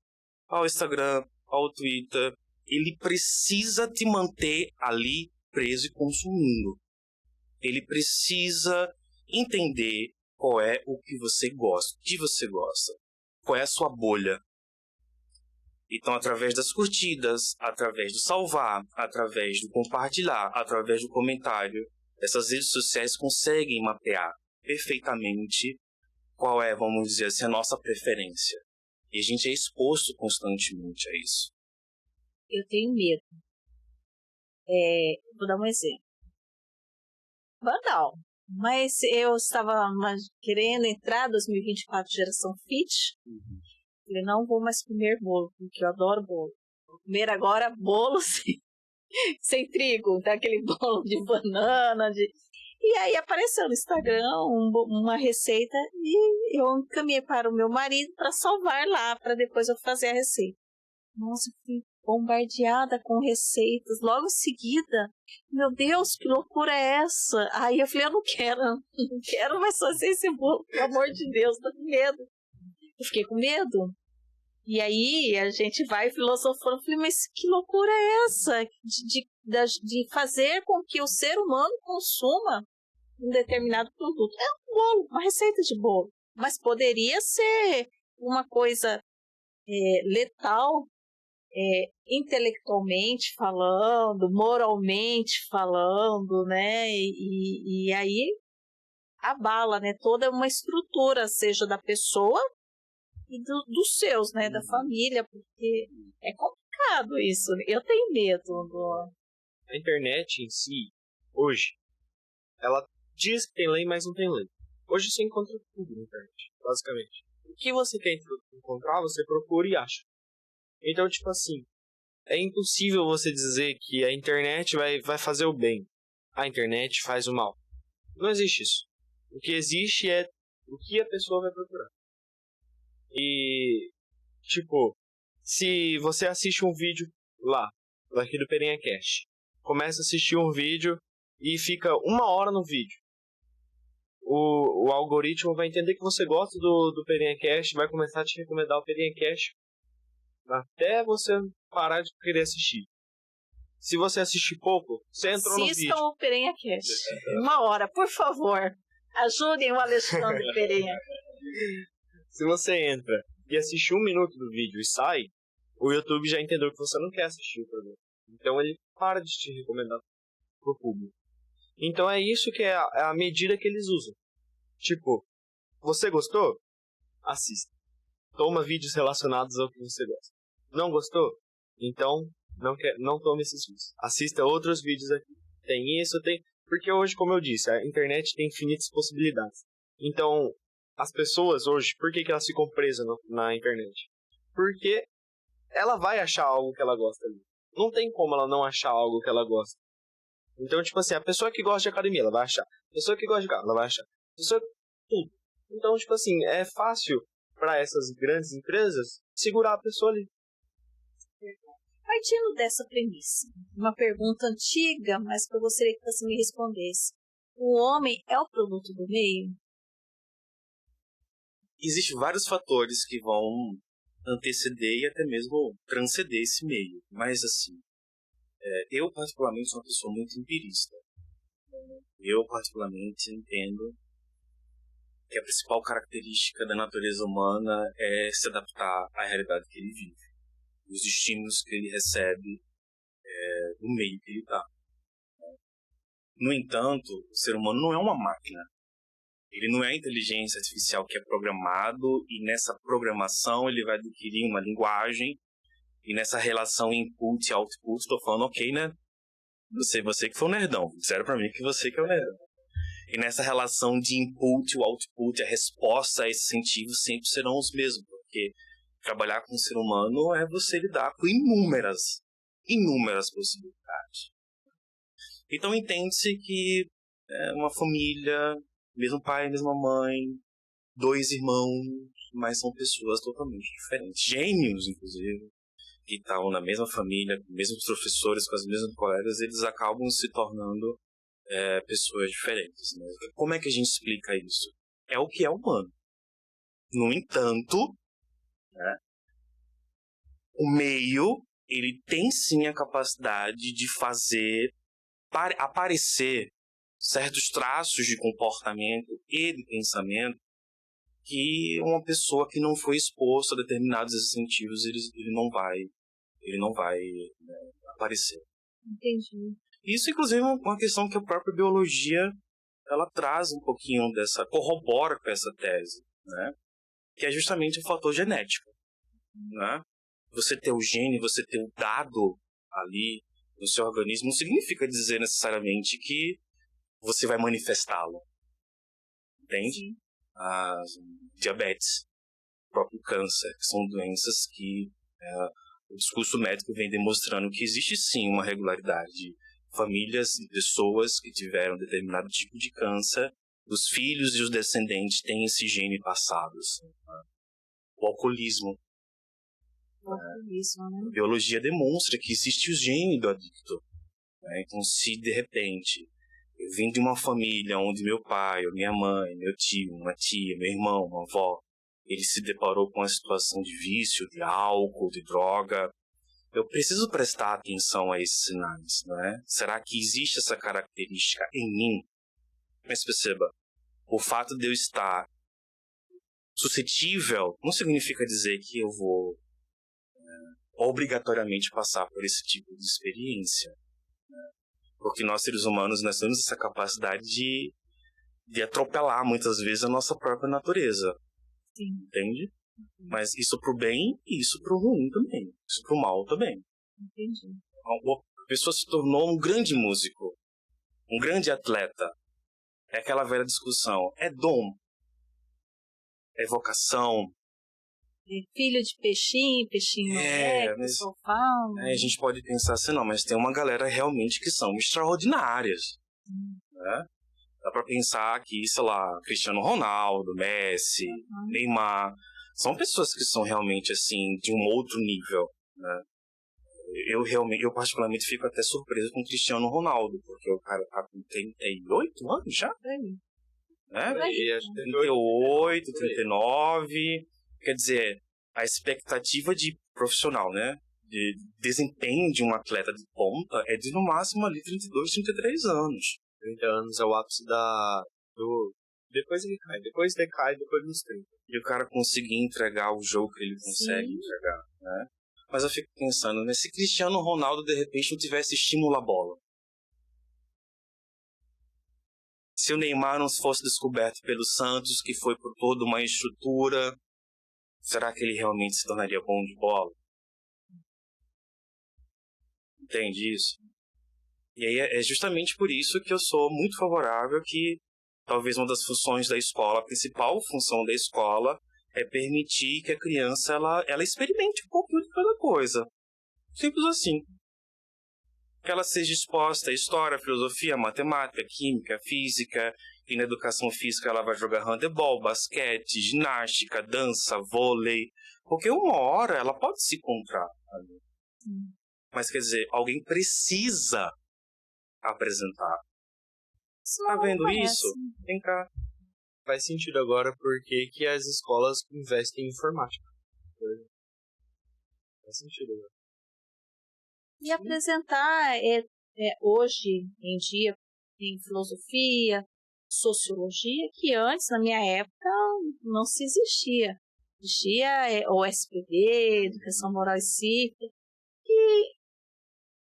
ao Instagram, ao Twitter. Ele precisa te manter ali preso e consumindo. Ele precisa entender qual é o que você gosta, o que você gosta, qual é a sua bolha. Então, através das curtidas, através do salvar, através do compartilhar, através do comentário, essas redes sociais conseguem mapear perfeitamente qual é, vamos dizer assim, a nossa preferência. E a gente é exposto constantemente a isso. Eu tenho medo. Vou dar um exemplo. Banal. Mas eu estava querendo entrar em 2024 geração fit. Falei, não vou mais comer bolo, porque eu adoro bolo. Vou comer agora bolo sem trigo, daquele bolo de banana. E aí apareceu no Instagram uma receita e eu encaminhei para o meu marido para salvar lá, para depois eu fazer a receita. Nossa, eu fui bombardeada com receitas logo em seguida. Meu Deus, que loucura é essa? Aí eu falei, eu não quero mais fazer esse bolo, pelo amor de Deus, tô com medo. Eu fiquei com medo. E aí a gente vai filosofando. Eu falei, mas que loucura é essa? De fazer com que o ser humano consuma um determinado produto. É um bolo, uma receita de bolo. Mas poderia ser uma coisa letal, intelectualmente falando, moralmente falando, né? E aí abala, né? Toda uma estrutura, seja da pessoa e dos seus, né? Da família, porque é complicado isso. Eu tenho medo. A internet em si, hoje, ela diz que tem lei, mas não tem lei. Hoje você encontra tudo na internet, basicamente. O que você quer encontrar, você procura e acha. Então, tipo assim, é impossível você dizer que a internet vai fazer o bem. A internet faz o mal. Não existe isso. O que existe é o que a pessoa vai procurar. E, tipo, se você assiste um vídeo lá, aqui do Perenha Cast, começa a assistir um vídeo e fica 1 hora no vídeo, o algoritmo vai entender que você gosta do Perenha Cast, vai começar a te recomendar o Perenha Cast até você parar de querer assistir. Se você assistir pouco, você entrou no vídeo. Assistam o Perenha Cast. 1 hora, por favor. Ajudem o Alexandre Perenha. Se você entra e assiste 1 minuto do vídeo e sai, o YouTube já entendeu que você não quer assistir o programa. Então ele para de te recomendar pro público. Então é isso que é a medida que eles usam. Tipo, você gostou? Assista. Toma vídeos relacionados ao que você gosta. Não gostou? Então não tome esses vídeos. Assista outros vídeos aqui. Tem isso, tem... Porque hoje, como eu disse, a internet tem infinitas possibilidades. Então, as pessoas hoje, por que elas ficam presas na internet? Porque ela vai achar algo que ela gosta ali. Não tem como ela não achar algo que ela gosta. Então, tipo assim, a pessoa que gosta de academia, ela vai achar. A pessoa que gosta de carro, ela vai achar. A pessoa... Tudo. Então, tipo assim, é fácil para essas grandes empresas segurar a pessoa ali. Partindo dessa premissa, uma pergunta antiga, mas que eu gostaria que você me respondesse. O homem é o produto do meio? Existem vários fatores que vão anteceder e até mesmo transcender esse meio. Mas, assim, eu particularmente sou uma pessoa muito empirista. Eu particularmente entendo que a principal característica da natureza humana é se adaptar à realidade que ele vive, os estímulos que ele recebe no meio que ele está. No entanto, o ser humano não é uma máquina. Ele não é a inteligência artificial que é programado e nessa programação ele vai adquirir uma linguagem e nessa relação input e output, estou falando ok, né? Você que foi o nerdão, disseram pra mim que você que é o nerdão. E nessa relação de input e output, a resposta a esses incentivos sempre serão os mesmos, porque trabalhar com o ser humano é você lidar com inúmeras possibilidades. Então entende-se que uma família, mesmo pai, mesma mãe, 2 irmãos, mas são pessoas totalmente diferentes. Gênios, inclusive, que estavam na mesma família, com os mesmos professores, com as mesmas colegas, eles acabam se tornando pessoas diferentes. Né? Como é que a gente explica isso? É o que é humano. No entanto, né, o meio, ele tem sim a capacidade de fazer aparecer certos traços de comportamento e de pensamento que uma pessoa que não foi exposta a determinados incentivos, ele não vai aparecer. Entendi. Isso, inclusive, é uma questão que a própria biologia ela traz um pouquinho corrobora com essa tese, né? Que é justamente o fator genético, né? Você ter o gene, você ter o dado ali no seu organismo, não significa dizer necessariamente que você vai manifestá-lo, entende? Diabetes, o próprio câncer, que são doenças que o discurso médico vem demonstrando que existe sim uma regularidade de famílias e pessoas que tiveram determinado tipo de câncer, os filhos e os descendentes têm esse gene passado. Assim, né? O alcoolismo. Né? A biologia demonstra que existe o gene do adicto. Né? Então, se de repente eu vim de uma família onde meu pai, ou minha mãe, meu tio, uma tia, meu irmão, uma avó, ele se deparou com uma situação de vício, de álcool, de droga, eu preciso prestar atenção a esses sinais, não é? Será que existe essa característica em mim? Mas perceba, o fato de eu estar suscetível não significa dizer que eu vou obrigatoriamente passar por esse tipo de experiência. Né? Porque nós, seres humanos, nós temos essa capacidade de atropelar, muitas vezes, a nossa própria natureza. Sim. Entende? Mas isso pro bem e isso pro ruim também. Isso pro mal também. Entendi. A pessoa se tornou um grande músico, um grande atleta. É aquela velha discussão. É dom? É vocação? É filho de peixinho mas, fauna. A gente pode pensar assim, não, mas tem uma galera realmente que são extraordinárias. Né? Dá pra pensar que, sei lá, Cristiano Ronaldo, Messi, Neymar, são pessoas que são realmente, assim, de um outro nível, né? Eu particularmente fico até surpreso com o Cristiano Ronaldo, porque o cara tá com 38 anos já, né? 38, 39, quer dizer, a expectativa de profissional, né? De desempenho de um atleta de ponta é de no máximo ali 32, 33 anos. 30 anos é o ápice depois ele cai, depois decai, depois dos 30. E o cara conseguir entregar o jogo que ele consegue entregar, né? Mas eu fico pensando, né? Se Cristiano Ronaldo, de repente, não tivesse estímulo à bola. Se o Neymar não fosse descoberto pelo Santos, que foi por toda uma estrutura, será que ele realmente se tornaria bom de bola? Entende isso? E aí é justamente por isso que eu sou muito favorável que talvez uma das funções da escola, a principal função da escola, é permitir que a criança ela experimente um pouquinho de cada coisa. Simples assim. Que ela seja exposta a história, filosofia, matemática, química, física. E na educação física ela vai jogar handebol, basquete, ginástica, dança, vôlei. Porque uma hora ela pode se encontrar ali. Mas quer dizer, alguém precisa apresentar. Tá vendo isso? Vem cá. Faz sentido agora porque que as escolas investem em informática. Faz sentido agora. E apresentar hoje em dia em filosofia, sociologia, que antes, na minha época, não se existia. Existia o SPB, Educação Moral e Cívica, que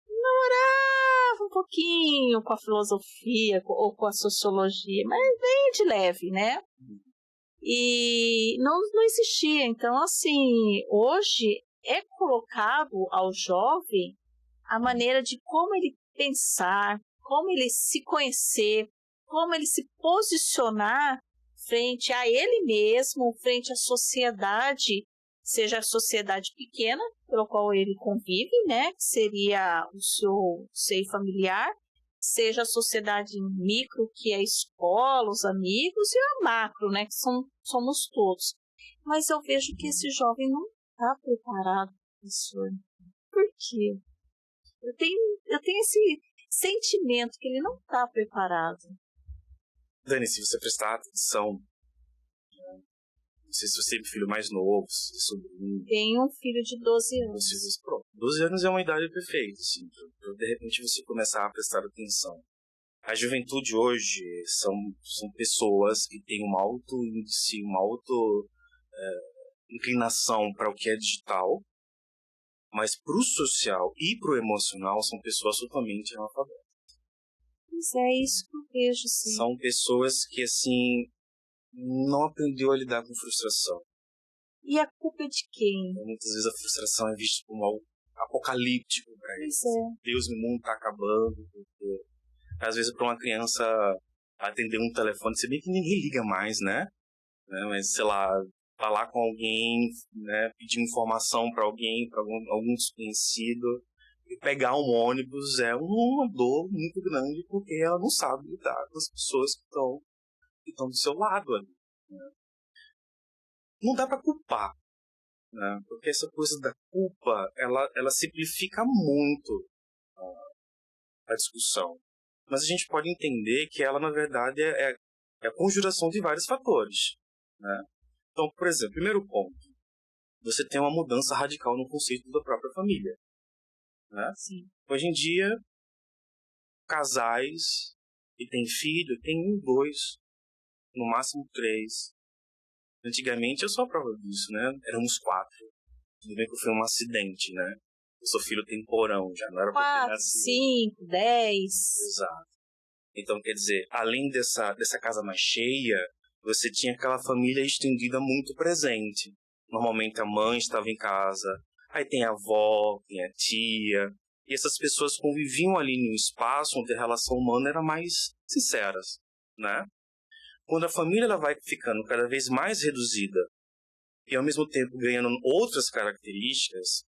namorava um pouquinho com a filosofia ou com a sociologia, mas bem de leve, né? E não existia. Então, assim, hoje é colocado ao jovem a maneira de como ele pensar, como ele se conhecer, como ele se posicionar frente a ele mesmo, frente à sociedade, seja a sociedade pequena, pelo qual ele convive, né, que seria o seu seio familiar, seja a sociedade micro, que é a escola, os amigos, e a macro, né, que somos todos. Mas eu vejo que esse jovem não está preparado, professor. Por quê? Eu tenho esse sentimento que ele não está preparado. Dani, se você prestar atenção, não sei se você é o filho mais novo, se é sobrinho. Tenho um filho de 12 anos. 12 anos é uma idade perfeita, assim, pra de repente você começar a prestar atenção. A juventude hoje são pessoas que têm um alto índice, uma alta inclinação para o que é digital, mas para o social e para o emocional são pessoas totalmente analfabetas. Pois é isso que eu vejo, sim. São pessoas que, assim, não aprendeu a lidar com frustração. E a culpa é de quem? Muitas vezes a frustração é vista como algo apocalíptico para eles. Pois é. Deus, meu mundo está acabando. Porque, às vezes, para uma criança atender um telefone, se bem que ninguém liga mais, né? Mas, sei lá, falar com alguém, né? Pedir informação para alguém, para algum desconhecido, e pegar um ônibus é uma dor muito grande, porque ela não sabe lidar com as pessoas que estão do seu lado ali. Né? Não dá para culpar, né? Porque essa coisa da culpa, ela simplifica muito a discussão. Mas a gente pode entender que ela, na verdade, é a conjuração de vários fatores. Né? Então, por exemplo, primeiro ponto, você tem uma mudança radical no conceito da própria família. Né? Sim. Hoje em dia, casais que têm filho, tem 1, 2, no máximo 3. Antigamente eu sou a prova disso, né? Éramos 4. Tudo bem que foi um acidente, né? O seu filho tem porão, já não era pra ter 4, nascido. 5, 10. Exato. Então, quer dizer, além dessa casa mais cheia, você tinha aquela família estendida muito presente. Normalmente a mãe estava em casa, aí tem a avó, tem a tia, e essas pessoas conviviam ali num espaço onde a relação humana era mais sincera, né? Quando a família ela vai ficando cada vez mais reduzida e ao mesmo tempo ganhando outras características,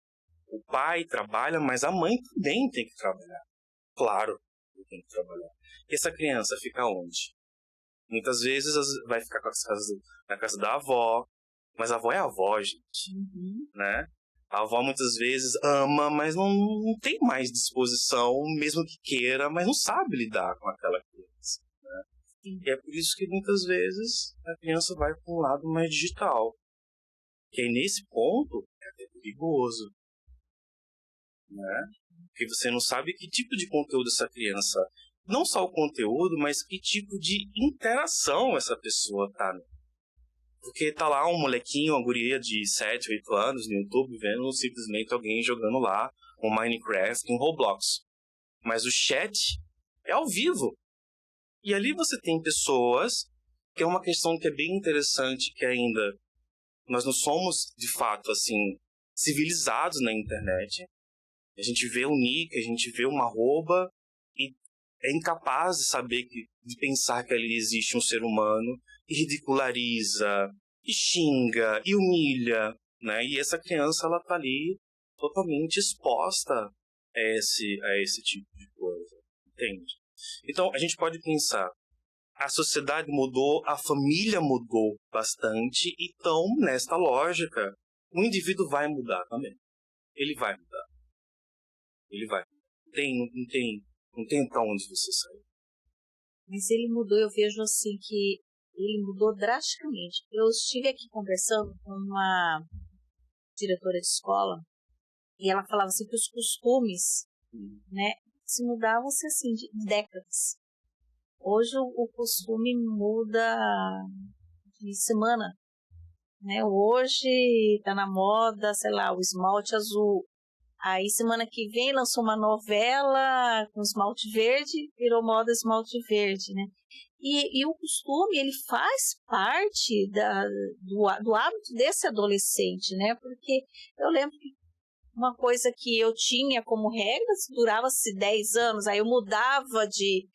o pai trabalha, mas a mãe também tem que trabalhar. Claro, tem que trabalhar. E essa criança fica onde? Muitas vezes vai ficar na casa da avó, mas a avó é a avó, gente, né? A avó muitas vezes ama, mas não tem mais disposição, mesmo que queira, mas não sabe lidar com aquela criança, né? E é por isso que muitas vezes a criança vai para um lado mais digital. Que aí nesse ponto é até perigoso, né? Porque você não sabe que tipo de conteúdo essa criança, não só o conteúdo, mas que tipo de interação essa pessoa tá, né? Porque tá lá um molequinho, uma guria de 7, 8 anos no YouTube, vendo simplesmente alguém jogando lá um Minecraft, um Roblox. Mas o chat é ao vivo. E ali você tem pessoas, que é uma questão que é bem interessante, que ainda nós não somos, de fato, assim, civilizados na internet. A gente vê um nick, a gente vê uma arroba e é incapaz de saber, de pensar que ali existe um ser humano e ridiculariza, e xinga, e humilha, né? E essa criança, ela tá ali totalmente exposta a esse tipo de coisa, entende? Então, a gente pode pensar, a sociedade mudou, a família mudou bastante, então, nesta lógica, o indivíduo vai mudar também. Ele vai mudar. Ele vai. Não tem pra onde você sair. Mas ele mudou, eu vejo assim que ele mudou drasticamente. Eu estive aqui conversando com uma diretora de escola e ela falava assim que os costumes, né, se mudavam assim de décadas. Hoje o costume muda de semana, né? Hoje tá na moda, sei lá, o esmalte azul. Aí semana que vem lançou uma novela com esmalte verde, virou moda esmalte verde, né? E o costume, ele faz parte do hábito desse adolescente, né? Porque eu lembro que uma coisa que eu tinha como regra durava-se 10 anos, aí eu mudava de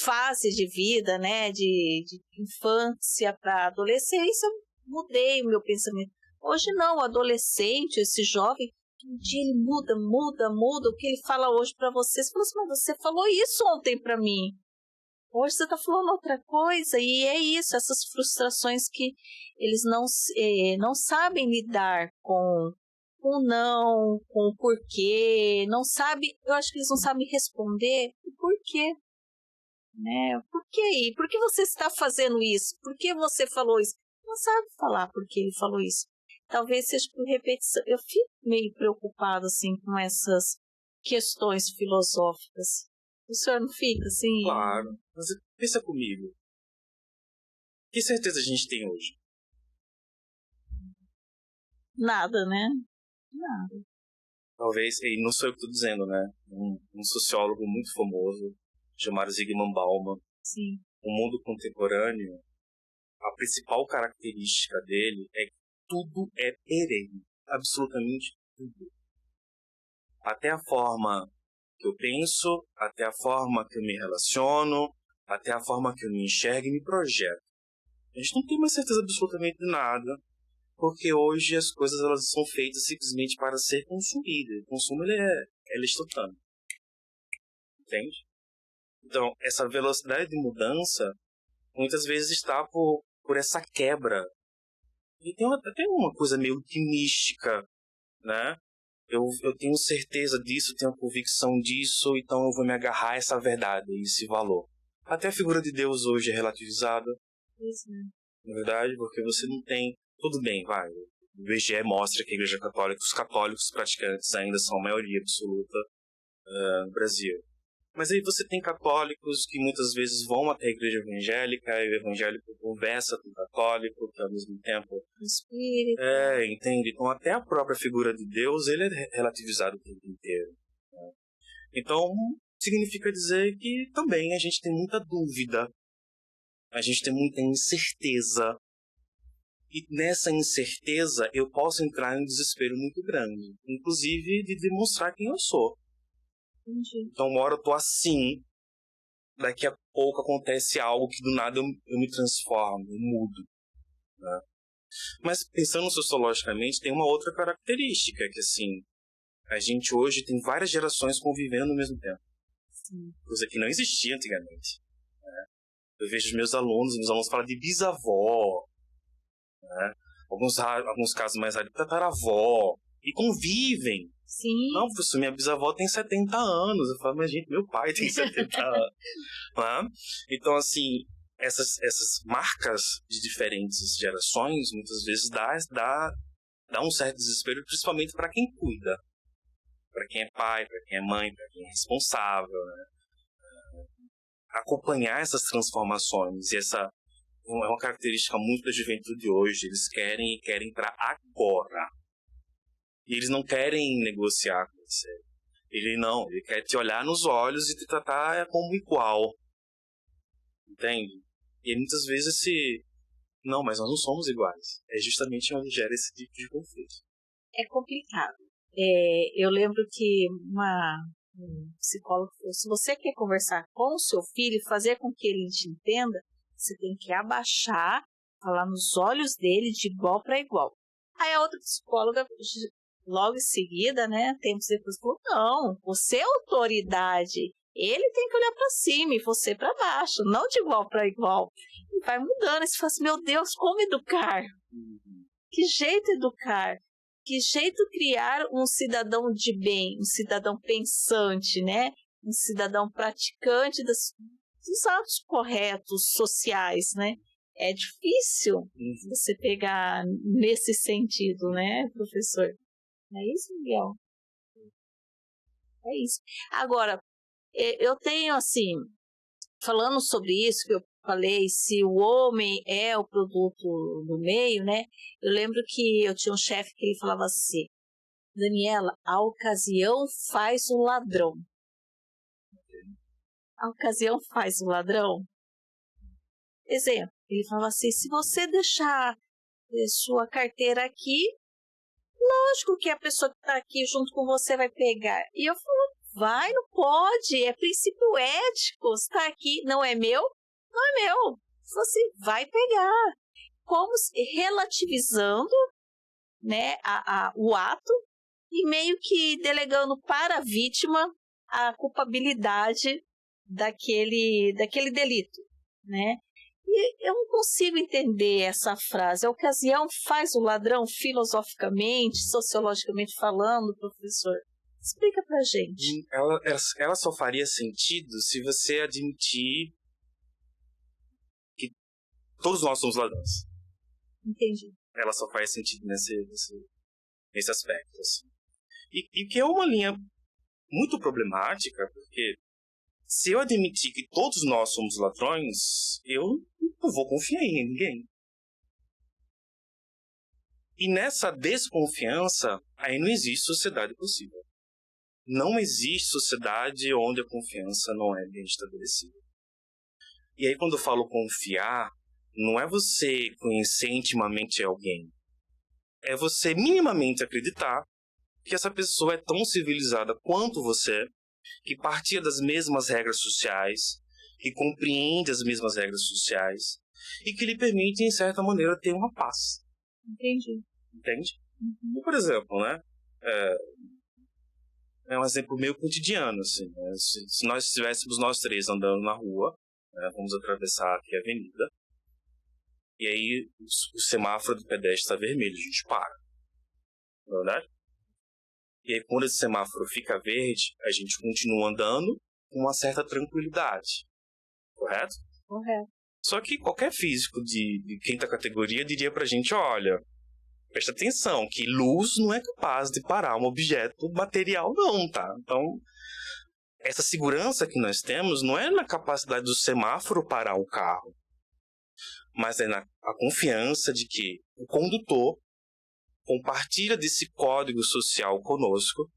fase de vida, né? De infância para adolescência, eu mudei o meu pensamento. Hoje não, o adolescente, esse jovem, um dia ele muda, o que ele fala hoje para você. Você fala assim, mas você falou isso ontem para mim. Hoje você está falando outra coisa, e é isso, essas frustrações que eles não sabem lidar com o não, com o porquê, não sabe, eu acho que eles não sabem responder o porquê, né? Por quê? Por que você está fazendo isso? Por que você falou isso? Não sabe falar por que ele falou isso. Talvez seja por repetição. Eu fico meio preocupada assim, com essas questões filosóficas. O senhor não fica assim? Claro. Mas pensa comigo. Que certeza a gente tem hoje? Nada, né? Nada. Talvez, e não sou eu que estou dizendo, né? Um sociólogo muito famoso, chamado Zygmunt Bauman. Sim. O mundo contemporâneo, a principal característica dele é que tudo é perene. Absolutamente tudo. Até a forma que eu penso, até a forma que eu me relaciono, até a forma que eu me enxergo e me projeto. A gente não tem mais certeza absolutamente de nada, porque hoje as coisas elas são feitas simplesmente para ser consumidas. O consumo ele é instantâneo. Entende? Então, essa velocidade de mudança muitas vezes está por essa quebra. E tem até uma coisa meio que mística, né? Eu tenho certeza disso, tenho convicção disso, então eu vou me agarrar a essa verdade, a esse valor. Até a figura de Deus hoje é relativizada. Isso. Na verdade, porque você não tem... Tudo bem, vai. O IBGE mostra que a Igreja Católica, os católicos praticantes ainda são a maioria absoluta no Brasil. Mas aí você tem católicos que muitas vezes vão até a igreja evangélica, e o evangélico conversa com o católico, que ao mesmo tempo... Espírito. Entende? Então até a própria figura de Deus, ele é relativizado o tempo inteiro. Né? Então, significa dizer que também a gente tem muita dúvida, a gente tem muita incerteza. E nessa incerteza eu posso entrar em um desespero muito grande, inclusive de demonstrar quem eu sou. Entendi. Então, uma hora eu tô assim, daqui a pouco acontece algo que do nada eu me transformo, eu mudo. Né? Mas pensando sociologicamente, tem uma outra característica, que assim, a gente hoje tem várias gerações convivendo ao mesmo tempo. Sim. Coisa que não existia antigamente. Né? Eu vejo os meus alunos falam de bisavó, né? Alguns casos mais raros, de tataravó, e convivem. Sim. Não, professor, minha bisavó tem 70 anos. Eu falo, mas gente, meu pai tem 70 anos. Né? Então, assim, essas marcas de diferentes gerações, muitas vezes dá um certo desespero, principalmente para quem cuida. Para quem é pai, para quem é mãe, para quem é responsável, né? Acompanhar essas transformações, e essa é uma característica muito da juventude hoje. Eles querem para agora. E eles não querem negociar com você. Ele quer te olhar nos olhos e te tratar como igual. Entende? E muitas vezes não, mas nós não somos iguais. É justamente onde gera esse tipo de conflito. É complicado. Eu lembro que um psicólogo falou, se você quer conversar com o seu filho, fazer com que ele te entenda, você tem que abaixar, falar nos olhos dele de igual para igual. Aí a outra psicóloga, logo em seguida, né, tempos depois, falou, não, você é autoridade, ele tem que olhar para cima e você para baixo, não de igual para igual. E vai mudando, e você fala assim, meu Deus, como educar? Que jeito educar? Que jeito criar um cidadão de bem, um cidadão pensante, né? Um cidadão praticante dos atos corretos sociais, né? É difícil você pegar nesse sentido, né, professor? Não é isso, Miguel? É isso. Agora, eu tenho, assim, falando sobre isso, que eu falei, se o homem é o produto do meio, né? Eu lembro que eu tinha um chefe que ele falava assim, Daniela, a ocasião faz o ladrão. A ocasião faz o ladrão? Exemplo, ele falava assim, se você deixar sua carteira aqui, lógico que a pessoa que está aqui junto com você vai pegar. E eu falo, não pode, é princípio ético, está aqui, não é meu? Não é meu, você vai pegar. Como relativizando, né, o ato e meio que delegando para a vítima a culpabilidade daquele delito, né? E eu não consigo entender essa frase. A ocasião faz o ladrão filosoficamente, sociologicamente falando, professor? Explica pra gente. Ela só faria sentido se você admitir que todos nós somos ladrões. Entendi. Ela só faz sentido nesse aspecto. Assim. E que é uma linha muito problemática, porque se eu admitir que todos nós somos ladrões, eu não vou confiar em ninguém. E nessa desconfiança, aí não existe sociedade possível. Não existe sociedade onde a confiança não é bem estabelecida. E aí quando eu falo confiar, não é você conhecer intimamente alguém. É você minimamente acreditar que essa pessoa é tão civilizada quanto você, que partilha das mesmas regras sociais, que compreende as mesmas regras sociais e que lhe permite, em certa maneira, ter uma paz. Entendi. Entende? Uhum. Por exemplo, né? É um exemplo meio cotidiano, assim. Né? Se nós estivéssemos nós três andando na rua, né? Vamos atravessar aqui a avenida, e aí o semáforo do pedestre está vermelho, a gente para. Não é verdade? E aí quando esse semáforo fica verde, a gente continua andando com uma certa tranquilidade. Correto? Correto. Só que qualquer físico de quinta categoria diria pra gente, olha, presta atenção, que luz não é capaz de parar um objeto material não, tá? Então, essa segurança que nós temos não é na capacidade do semáforo parar o carro, mas é na confiança de que o condutor compartilha desse código social conosco,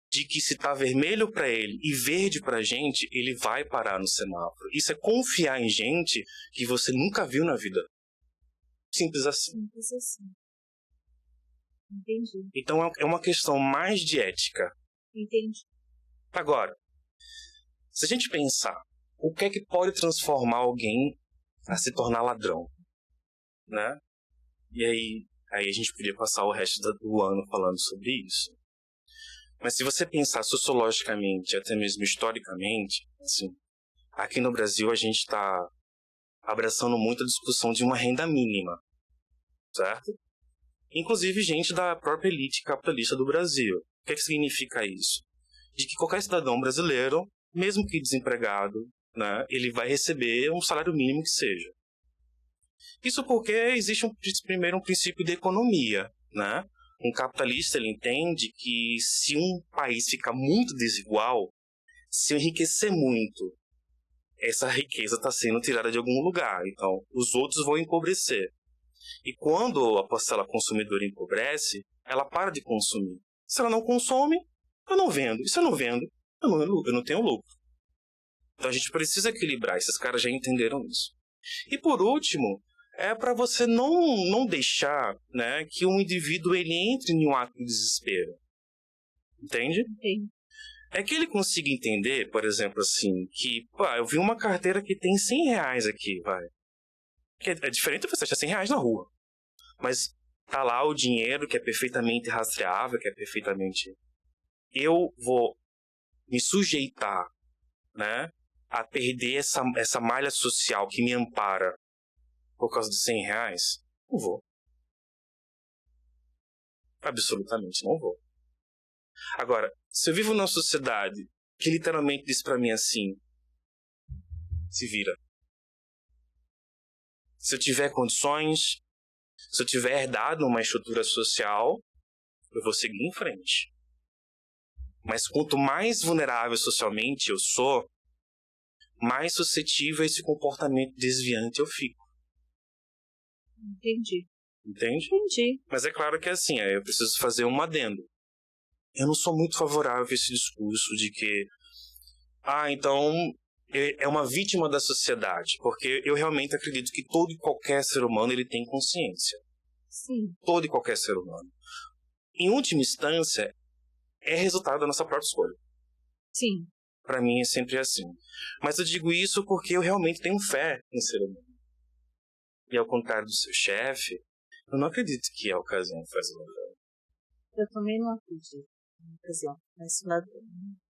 de que se está vermelho para ele e verde para a gente, ele vai parar no semáforo. Isso é confiar em gente que você nunca viu na vida. Simples assim. Simples assim. Entendi. Então é uma questão mais de ética. Entendi. Agora, se a gente pensar, o que é que pode transformar alguém a se tornar ladrão? Né? E aí a gente podia passar o resto do ano falando sobre isso. Mas se você pensar sociologicamente, até mesmo historicamente, assim, aqui no Brasil a gente está abraçando muito a discussão de uma renda mínima, certo? Inclusive gente da própria elite capitalista do Brasil. O que significa isso? De que qualquer cidadão brasileiro, mesmo que desempregado, né, ele vai receber um salário mínimo que seja. Isso porque existe primeiro um princípio de economia, né? Um capitalista, ele entende que se um país ficar muito desigual, se enriquecer muito, essa riqueza está sendo tirada de algum lugar. Então, os outros vão empobrecer. E quando a parcela consumidora empobrece, ela para de consumir. Se ela não consome, eu não vendo. E se eu não vendo, eu não tenho lucro. Então, a gente precisa equilibrar. Esses caras já entenderam isso. E, por último, é para você não deixar, né, que um indivíduo ele entre em um ato de desespero. Entende? Sim. É que ele consiga entender, por exemplo, assim, que, eu vi uma carteira que tem R$100 aqui, vai. Que é diferente de você achar R$100 na rua. Mas tá lá o dinheiro que é perfeitamente rastreável, que é perfeitamente... Eu vou me sujeitar, né, a perder essa malha social que me ampara por causa de R$100? Não vou. Absolutamente não vou. Agora, se eu vivo numa sociedade que literalmente diz pra mim assim, se vira. Se eu tiver condições, se eu tiver herdado uma estrutura social, eu vou seguir em frente. Mas quanto mais vulnerável socialmente eu sou, mais suscetível a esse comportamento desviante eu fico. Entendi. Entende? Entendi. Mas é claro que assim, eu preciso fazer um adendo. Eu não sou muito favorável a esse discurso de que então é uma vítima da sociedade, porque eu realmente acredito que todo e qualquer ser humano ele tem consciência. Sim. Todo e qualquer ser humano. Em última instância, é resultado da nossa própria escolha. Sim. Para mim é sempre assim. Mas eu digo isso porque eu realmente tenho fé em ser humano. E ao contrário do seu chefe, eu não acredito que a ocasião faz o ladrão. Eu também não acredito.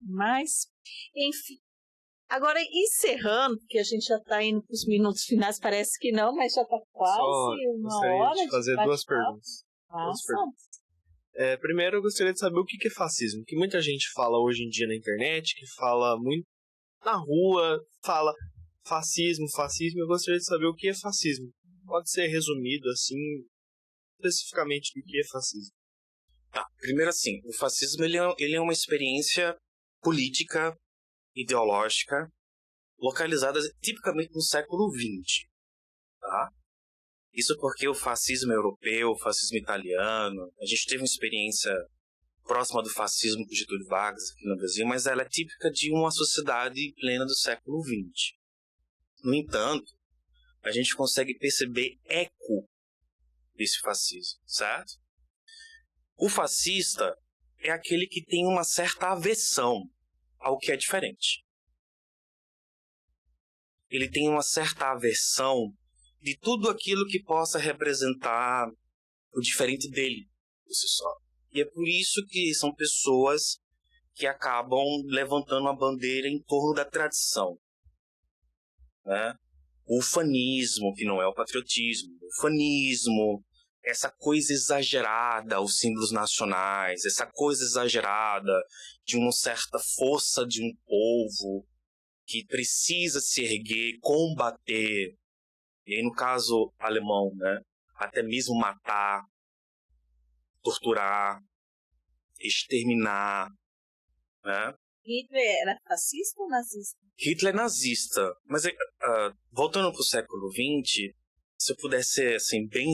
Mas, enfim. Agora, encerrando, porque a gente já está indo para os minutos finais, parece que não, mas já está quase uma hora de fazer duas perguntas. Primeiro, eu gostaria de saber o que é fascismo. Que muita gente fala hoje em dia na internet, que fala muito na rua, fala fascismo. Eu gostaria de saber o que é fascismo. Pode ser resumido, assim, especificamente do que é fascismo. Primeiro assim, o fascismo ele é uma experiência política, ideológica, localizada tipicamente no século XX. Tá? Isso porque o fascismo europeu, o fascismo italiano, a gente teve uma experiência próxima do fascismo com Getúlio Vargas aqui no Brasil, mas ela é típica de uma sociedade plena do século XX. No entanto, a gente consegue perceber eco desse fascismo, certo? O fascista é aquele que tem uma certa aversão ao que é diferente. Ele tem uma certa aversão de tudo aquilo que possa representar o diferente dele, por si só. E é por isso que são pessoas que acabam levantando a bandeira em torno da tradição. Né? O ufanismo, que não é o patriotismo, o ufanismo, essa coisa exagerada, os símbolos nacionais, essa coisa exagerada de uma certa força de um povo que precisa se erguer, combater, e aí no caso alemão, né, até mesmo matar, torturar, exterminar, né? Hitler era fascista ou nazista? Hitler é nazista, mas voltando para o século XX, se eu pudesse ser assim, bem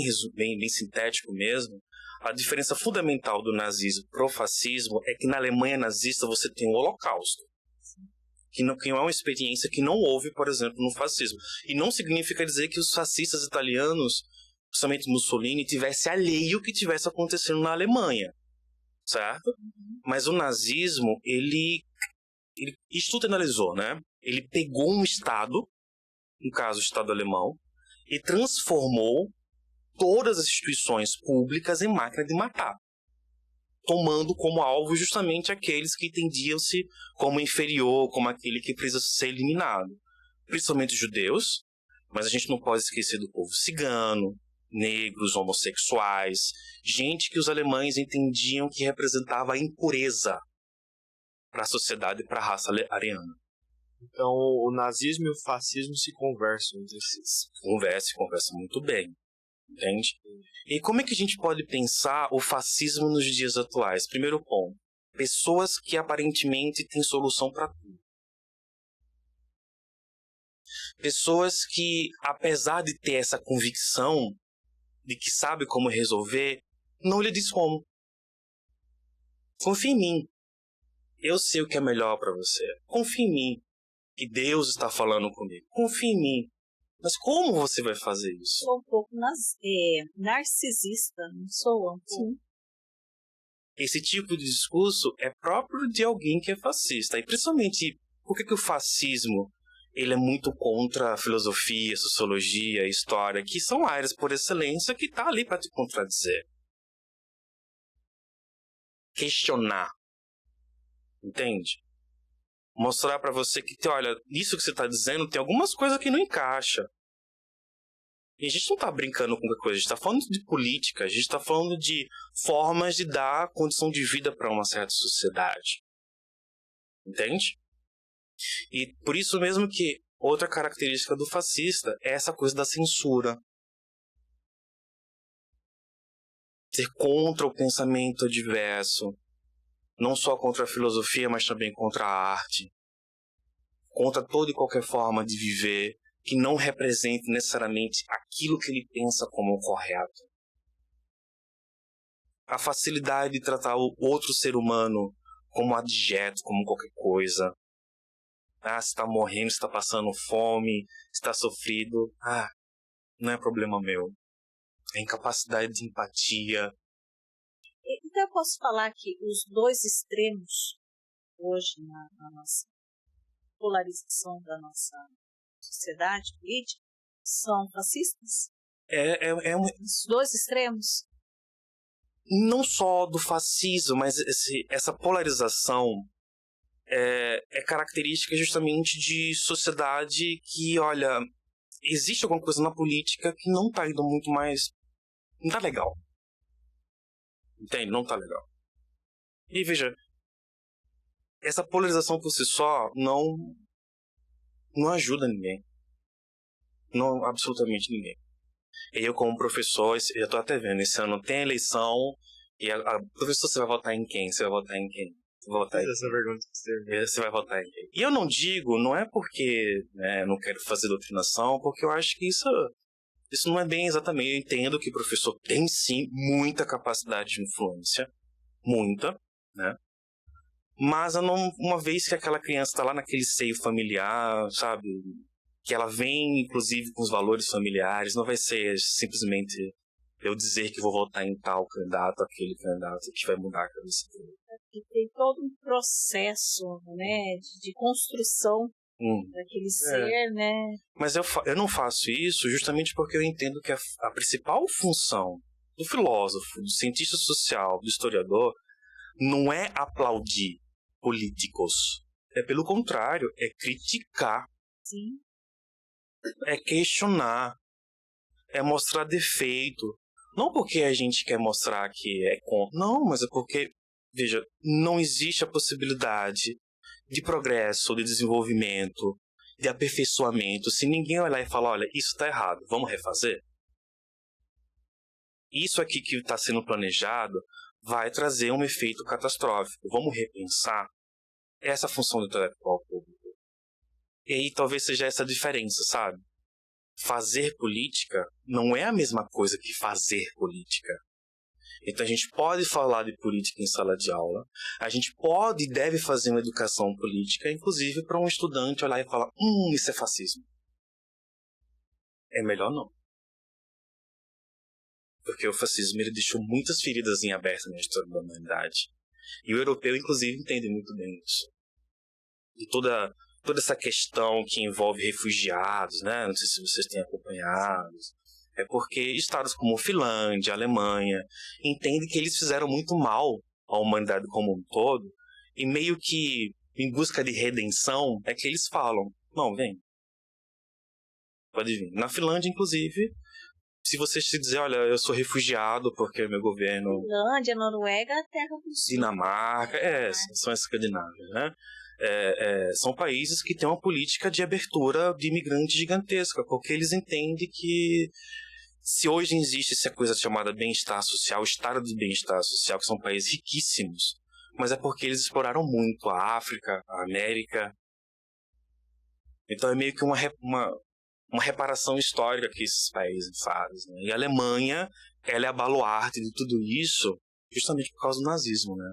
sintético mesmo, a diferença fundamental do nazismo pro fascismo é que na Alemanha nazista você tem o Holocausto, que é uma experiência que não houve, por exemplo, no fascismo. E não significa dizer que os fascistas italianos, principalmente Mussolini, tivesse alheio ao que tivesse acontecendo na Alemanha, certo? Mas o nazismo, ele institucionalizou, né? Ele pegou um Estado, no caso o Estado alemão, e transformou todas as instituições públicas em máquina de matar, tomando como alvo justamente aqueles que entendiam-se como inferior, como aquele que precisa ser eliminado. Principalmente os judeus, Mas a gente não pode esquecer do povo cigano, negros, homossexuais, gente que os alemães entendiam que representava a impureza para a sociedade e para a raça ariana. Então, o nazismo e o fascismo se conversam entre si. Conversa muito bem, entende? E como é que a gente pode pensar o fascismo nos dias atuais? Primeiro ponto, pessoas que aparentemente têm solução para tudo. Pessoas que, apesar de ter essa convicção de que sabe como resolver, não lhe diz como. Confia em mim. Eu sei o que é melhor para você. Confia em mim. Que Deus está falando comigo. Confia em mim. Mas como você vai fazer isso? Sou um pouco narcisista, não sou? Sim. Esse tipo de discurso é próprio de alguém que é fascista. E principalmente, por que o fascismo ele é muito contra a filosofia, a sociologia, a história, que são áreas por excelência que tá ali para te contradizer. Questionar. Entende? Mostrar para você que, olha, isso que você tá dizendo tem algumas coisas que não encaixa. E a gente não tá brincando com qualquer coisa, a gente tá falando de política, a gente tá falando de formas de dar condição de vida para uma certa sociedade. Entende? E por isso mesmo que outra característica do fascista é essa coisa da censura. Ser contra o pensamento adverso. Não só contra a filosofia, mas também contra a arte. Contra toda e qualquer forma de viver que não represente necessariamente aquilo que ele pensa como correto. A facilidade de tratar o outro ser humano como adjeto, como qualquer coisa. Você está morrendo, você está passando fome, está sofrido. Não é problema meu. É incapacidade de empatia. Então eu posso falar que os dois extremos, hoje, na nossa polarização da nossa sociedade política, são fascistas? Os dois extremos? Não só do fascismo, mas essa polarização é característica justamente de sociedade que, olha, existe alguma coisa na política que não tá indo muito mais... Não tá legal. Entende? Não tá legal. E veja, essa polarização por si só não ajuda ninguém. Não, absolutamente ninguém. Eu, como professor, eu tô até vendo, esse ano tem eleição, e professor, você vai votar em quem? Você vai votar em quem? Essa pergunta que você vai votar em quem? E eu não digo, não é porque não quero fazer doutrinação, porque eu acho que isso não é bem exatamente. Eu entendo que o professor tem sim muita capacidade de influência, muita, né? Mas uma vez que aquela criança está lá naquele seio familiar, sabe? Que ela vem, inclusive, com os valores familiares, não vai ser simplesmente eu dizer que vou votar em tal candidato, aquele candidato que vai mudar a cabeça dele. E tem todo um processo, né, de construção daquele ser, né? Mas eu não faço isso justamente porque eu entendo que a principal função do filósofo, do cientista social, do historiador, não é aplaudir políticos. É pelo contrário, é criticar. Sim. É questionar. É mostrar defeito. Não porque a gente quer mostrar que é contra. Não, mas é porque, veja, não existe a possibilidade de progresso, de desenvolvimento, de aperfeiçoamento, se ninguém olhar e falar, olha, isso está errado, vamos refazer? Isso aqui que está sendo planejado vai trazer um efeito catastrófico. Vamos repensar essa função do intelectual público. E aí talvez seja essa diferença, sabe? Fazer política não é a mesma coisa que fazer política. Então a gente pode falar de política em sala de aula, a gente pode e deve fazer uma educação política, inclusive para um estudante olhar e falar, isso é fascismo. É melhor não. Porque o fascismo ele deixou muitas feridas em aberto na história da humanidade. E o europeu, inclusive, entende muito bem isso. E toda essa questão que envolve refugiados, né? Não sei se vocês têm acompanhado. É porque estados como Finlândia, Alemanha, entendem que eles fizeram muito mal à humanidade como um todo. E meio que, em busca de redenção, é que eles falam, não, vem. Pode vir. Na Finlândia, inclusive, se você se dizer, olha, eu sou refugiado porque meu governo... Finlândia, Noruega, Terra do Sul. Dinamarca, são escandinavas, né? São países que têm uma política de abertura de imigrantes gigantesca, porque eles entendem que se hoje existe essa coisa chamada bem-estar social, estado de bem-estar social, que são países riquíssimos, mas é porque eles exploraram muito a África, a América. Então é meio que uma reparação histórica que esses países fazem, né? E a Alemanha, ela é a baluarte de tudo isso justamente por causa do nazismo, né?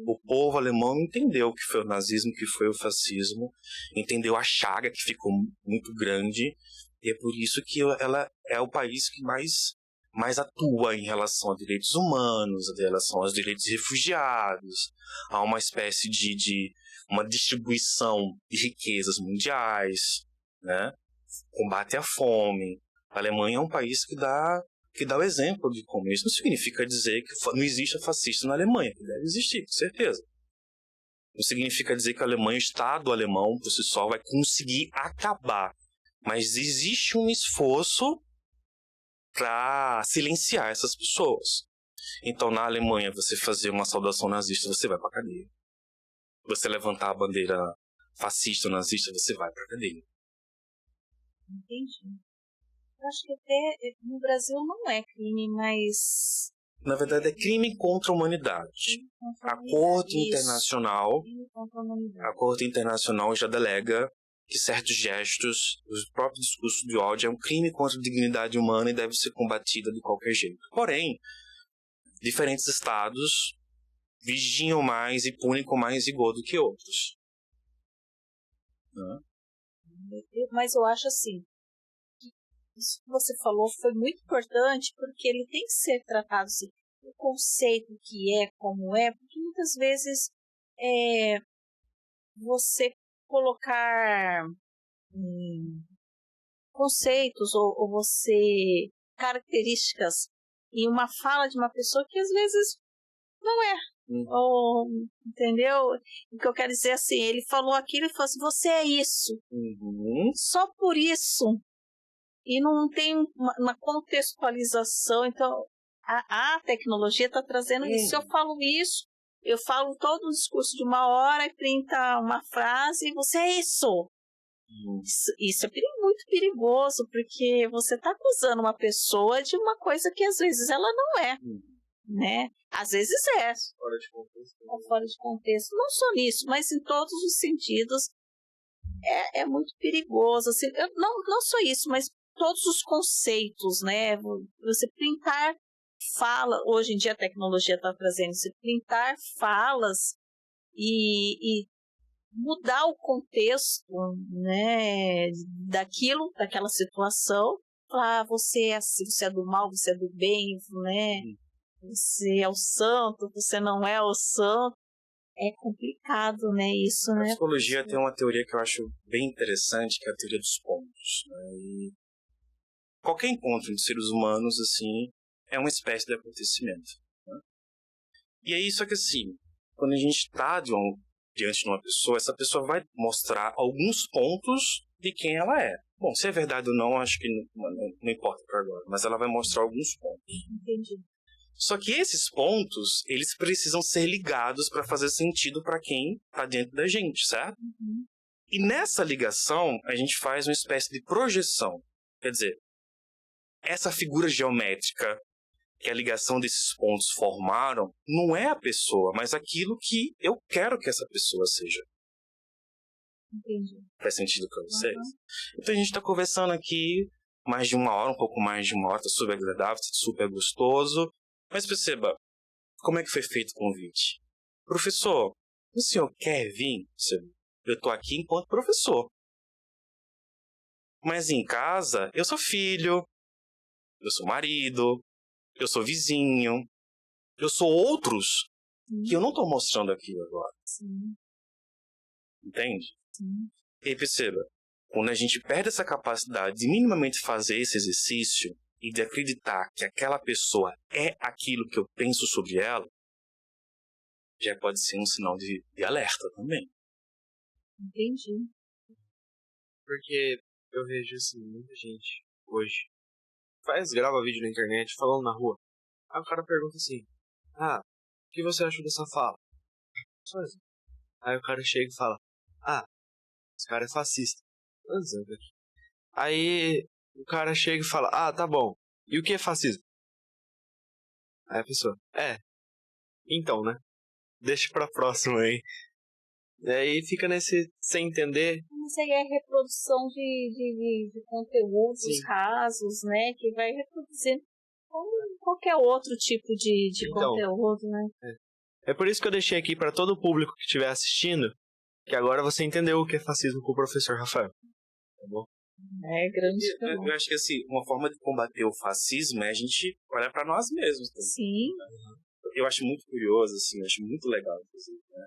O povo alemão entendeu o que foi o nazismo, o que foi o fascismo, entendeu a chaga que ficou muito grande, e é por isso que ela é o país que mais atua em relação a direitos humanos, em relação aos direitos de refugiados, a uma espécie de uma distribuição de riquezas mundiais, né? Combate à fome. A Alemanha é um país que dá o exemplo de como isso não significa dizer que não existe fascista na Alemanha, que deve existir, com certeza. Não significa dizer que a Alemanha, o Estado alemão, por si só, vai conseguir acabar. Mas existe um esforço para silenciar essas pessoas. Então, na Alemanha, você fazer uma saudação nazista, você vai para a cadeia. Você levantar a bandeira fascista ou nazista, você vai para a cadeia. Entendi. Eu acho que até no Brasil não é crime, mas... Na verdade, é crime contra a humanidade. A Corte Internacional já delega que certos gestos, os próprios discursos de ódio, é um crime contra a dignidade humana e deve ser combatida de qualquer jeito. Porém, diferentes estados vigiam mais e punem com mais rigor do que outros. Mas eu acho assim, isso que você falou foi muito importante, porque ele tem que ser tratado assim, o conceito que é, como é, porque muitas vezes você colocar conceitos ou você características em uma fala de uma pessoa que às vezes não é. Ou, entendeu? O que eu quero dizer assim, ele falou aquilo e falou assim, você é isso. Só por isso. E não tem uma contextualização. Então, a tecnologia está trazendo isso. Se eu falo isso, eu falo todo o discurso de uma hora e printa uma frase e você é isso. Isso é muito perigoso, porque você está acusando uma pessoa de uma coisa que às vezes ela não é. Né? Às vezes é. Fora de contexto. Fora de contexto. Não só nisso, mas em todos os sentidos. É muito perigoso. Assim, não só isso, mas todos os conceitos, né? Você printar fala, hoje em dia a tecnologia está trazendo você printar falas e mudar o contexto, né, daquela situação. Falar, você é assim, você é do mal, você é do bem, né? Você é o santo, você não é o santo. É complicado, né, isso, né? A psicologia tem uma teoria que eu acho bem interessante, que é a teoria dos pontos, né? E qualquer encontro entre seres humanos, assim, é uma espécie de acontecimento, né? E aí, só que assim, quando a gente está diante de uma pessoa, essa pessoa vai mostrar alguns pontos de quem ela é. Bom, se é verdade ou não, acho que não importa para agora, mas ela vai mostrar alguns pontos. Entendi. Só que esses pontos, eles precisam ser ligados para fazer sentido para quem está dentro da gente, certo? E nessa ligação, a gente faz uma espécie de projeção. Quer dizer, essa figura geométrica que a ligação desses pontos formaram, não é a pessoa, mas aquilo que eu quero que essa pessoa seja. Entendi. Faz sentido para vocês? Então a gente está conversando aqui mais de uma hora, um pouco mais de uma hora, está super agradável, tá super gostoso. Mas perceba, como é que foi feito o convite? Professor, o senhor quer vir? Eu estou aqui enquanto professor. Mas em casa, eu sou filho, eu sou marido, eu sou vizinho, eu sou outros que eu não estou mostrando aqui agora. Sim. Entende? Sim. E aí perceba, quando a gente perde essa capacidade de minimamente fazer esse exercício, e de acreditar que aquela pessoa é aquilo que eu penso sobre ela, já pode ser um sinal de alerta também. Entendi. Porque eu vejo assim, muita gente hoje grava vídeo na internet falando na rua. Aí o cara pergunta assim, o que você achou dessa fala? Só isso. Aí o cara chega e fala, esse cara é fascista. Aí o cara chega e fala, tá bom, e o que é fascismo? Aí a pessoa, então, né? Deixa pra próxima aí. E aí fica nesse, sem entender. Mas aí é reprodução de conteúdos Sim. rasos, né? Que vai reproduzindo como qualquer outro tipo de Então, conteúdo, né? É por isso que eu deixei aqui pra todo o público que estiver assistindo, que agora você entendeu o que é fascismo com o professor Rafael. Tá bom? É grande. Eu acho que assim, uma forma de combater o fascismo é a gente olhar pra nós mesmos. Também. Sim. Eu acho muito curioso, assim, eu acho muito legal, inclusive, né?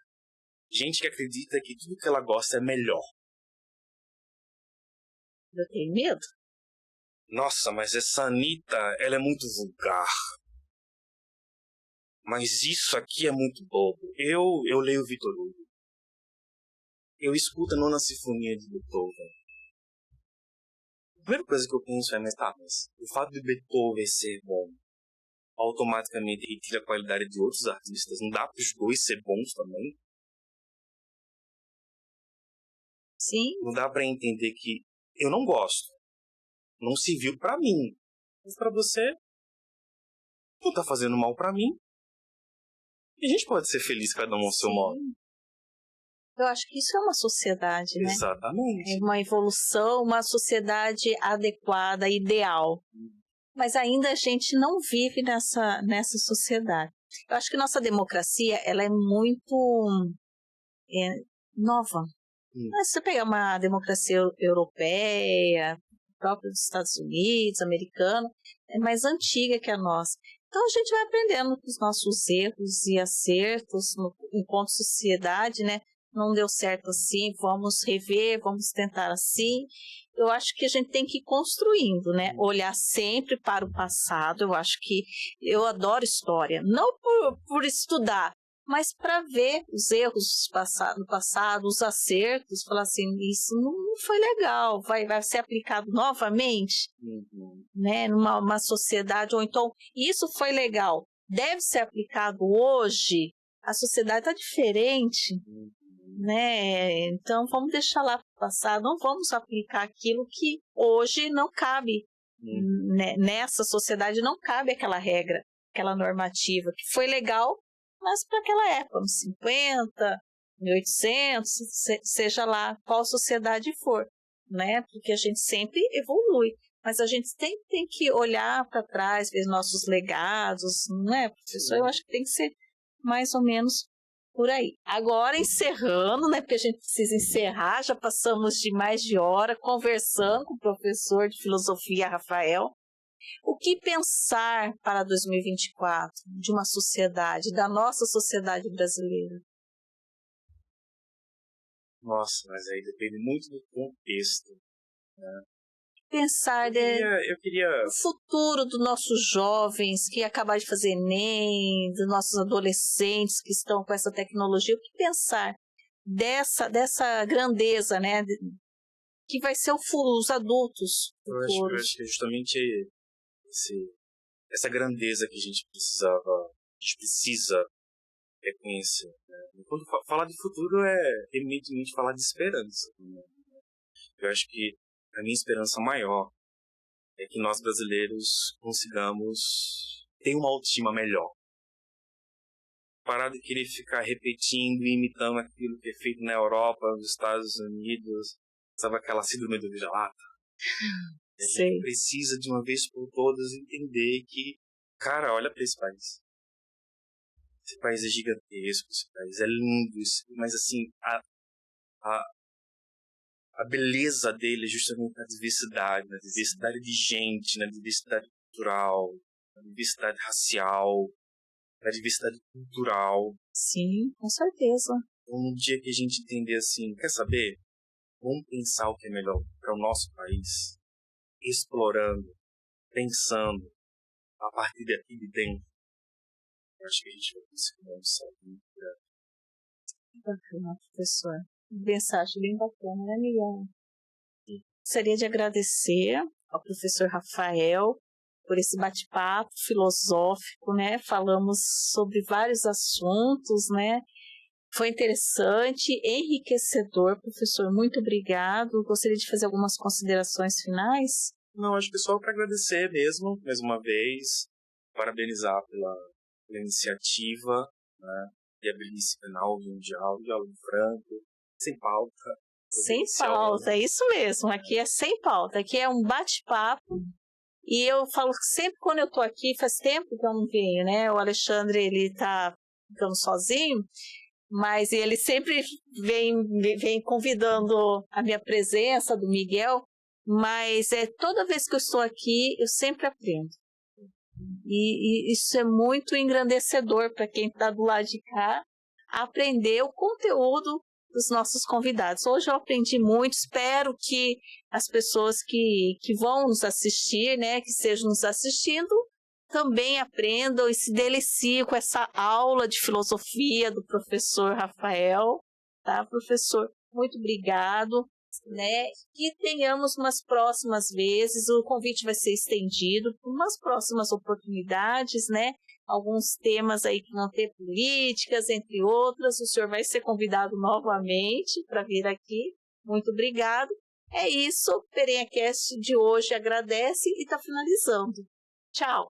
Gente que acredita que tudo que ela gosta é melhor. Eu tenho medo. Nossa, mas essa Anitta, ela é muito vulgar. Mas isso aqui é muito bobo. Eu leio Vitor Hugo. Eu escuto a Nona Sinfonia de Beethoven. A primeira coisa que eu penso é, mas o fato de Beethoven ser bom automaticamente retira a qualidade de outros artistas. Não dá para os dois ser bons também? Sim. Não dá para entender que eu não gosto. Não serviu para mim. Mas para você, não tá fazendo mal para mim. E a gente pode ser feliz cada um ao seu modo. Eu acho que isso é uma sociedade, né? Exatamente. É uma evolução, uma sociedade adequada, ideal. Mas ainda a gente não vive nessa sociedade. Eu acho que nossa democracia ela é muito nova. Mas se você pegar uma democracia europeia, própria dos Estados Unidos, americana, é mais antiga que a nossa. Então a gente vai aprendendo com os nossos erros e acertos enquanto sociedade, né? Não deu certo assim, vamos rever, vamos tentar assim. Eu acho que a gente tem que ir construindo, né? Olhar sempre para o passado. Eu acho que eu adoro história, não por estudar, mas para ver os erros do passado, os acertos, falar assim, isso não foi legal, vai ser aplicado novamente, né? Numa sociedade, ou então, isso foi legal, deve ser aplicado hoje, a sociedade está diferente, né? Então vamos deixar lá para o passado, não vamos aplicar aquilo que hoje não cabe, né? Nessa sociedade não cabe aquela regra, aquela normativa que foi legal, mas para aquela época, nos 50, 1800, seja lá qual sociedade for, né? Porque a gente sempre evolui, mas a gente tem que olhar para trás, ver nossos legados, não é, professor? Eu acho que tem que ser mais ou menos por aí. Agora, encerrando, né? Porque a gente precisa encerrar, já passamos de mais de hora conversando com o professor de filosofia, Rafael. O que pensar para 2024 de uma sociedade, da nossa sociedade brasileira? Nossa, mas aí depende muito do contexto, né? Pensar eu queria no futuro dos nossos jovens que acabaram de fazer Enem, dos nossos adolescentes que estão com essa tecnologia. O que pensar dessa grandeza, né? Que vai ser os adultos futuros. Eu acho que é justamente essa grandeza que a gente precisa reconhecer, né? Quando falar de futuro é evidentemente falar de esperança, né? Eu acho que a minha esperança maior é que nós brasileiros consigamos ter uma autoestima melhor. Parar de querer ficar repetindo e imitando aquilo que é feito na Europa, nos Estados Unidos, sabe, aquela síndrome do vira-lata? A gente precisa, de uma vez por todas, entender que, cara, olha para esse país. Esse país é gigantesco, esse país é lindo, mas assim, a beleza dele é justamente na diversidade de gente, na diversidade cultural, na diversidade racial, na diversidade cultural. Sim, com certeza. Então, no dia que a gente entender assim, quer saber? Vamos pensar o que é melhor para o nosso país, explorando, pensando, a partir daqui de dentro. Eu acho que a gente vai conseguir um salto muito grande. Bacana, professor. Mensagem bem bacana, né, Miguel? Gostaria de agradecer ao professor Rafael por esse bate-papo filosófico, né? Falamos sobre vários assuntos, né? Foi interessante, enriquecedor, professor. Muito obrigado. Gostaria de fazer algumas considerações finais. Não, acho que só para agradecer mesmo, mais uma vez, parabenizar pela iniciativa, né? E a belíssima final de um diálogo franco, sem pauta. Sem pauta, é isso mesmo. Aqui é sem pauta, aqui é um bate-papo. E eu falo que sempre quando eu estou aqui, faz tempo que eu não venho, né? O Alexandre, ele está ficando sozinho, mas ele sempre vem convidando a minha presença, do Miguel, mas toda vez que eu estou aqui, eu sempre aprendo. E isso é muito engrandecedor para quem está do lado de cá, aprender o conteúdo dos nossos convidados. Hoje eu aprendi muito, espero que as pessoas que vão nos assistir, né, que estejam nos assistindo, também aprendam e se deliciem com essa aula de filosofia do professor Rafael, tá, professor? Muito obrigado, né? Que tenhamos umas próximas vezes, o convite vai ser estendido por umas próximas oportunidades, né? Alguns temas aí que vão ter políticas, entre outras, o senhor vai ser convidado novamente para vir aqui. Muito obrigado. É isso, PerenhaCast de hoje agradece e está finalizando. Tchau.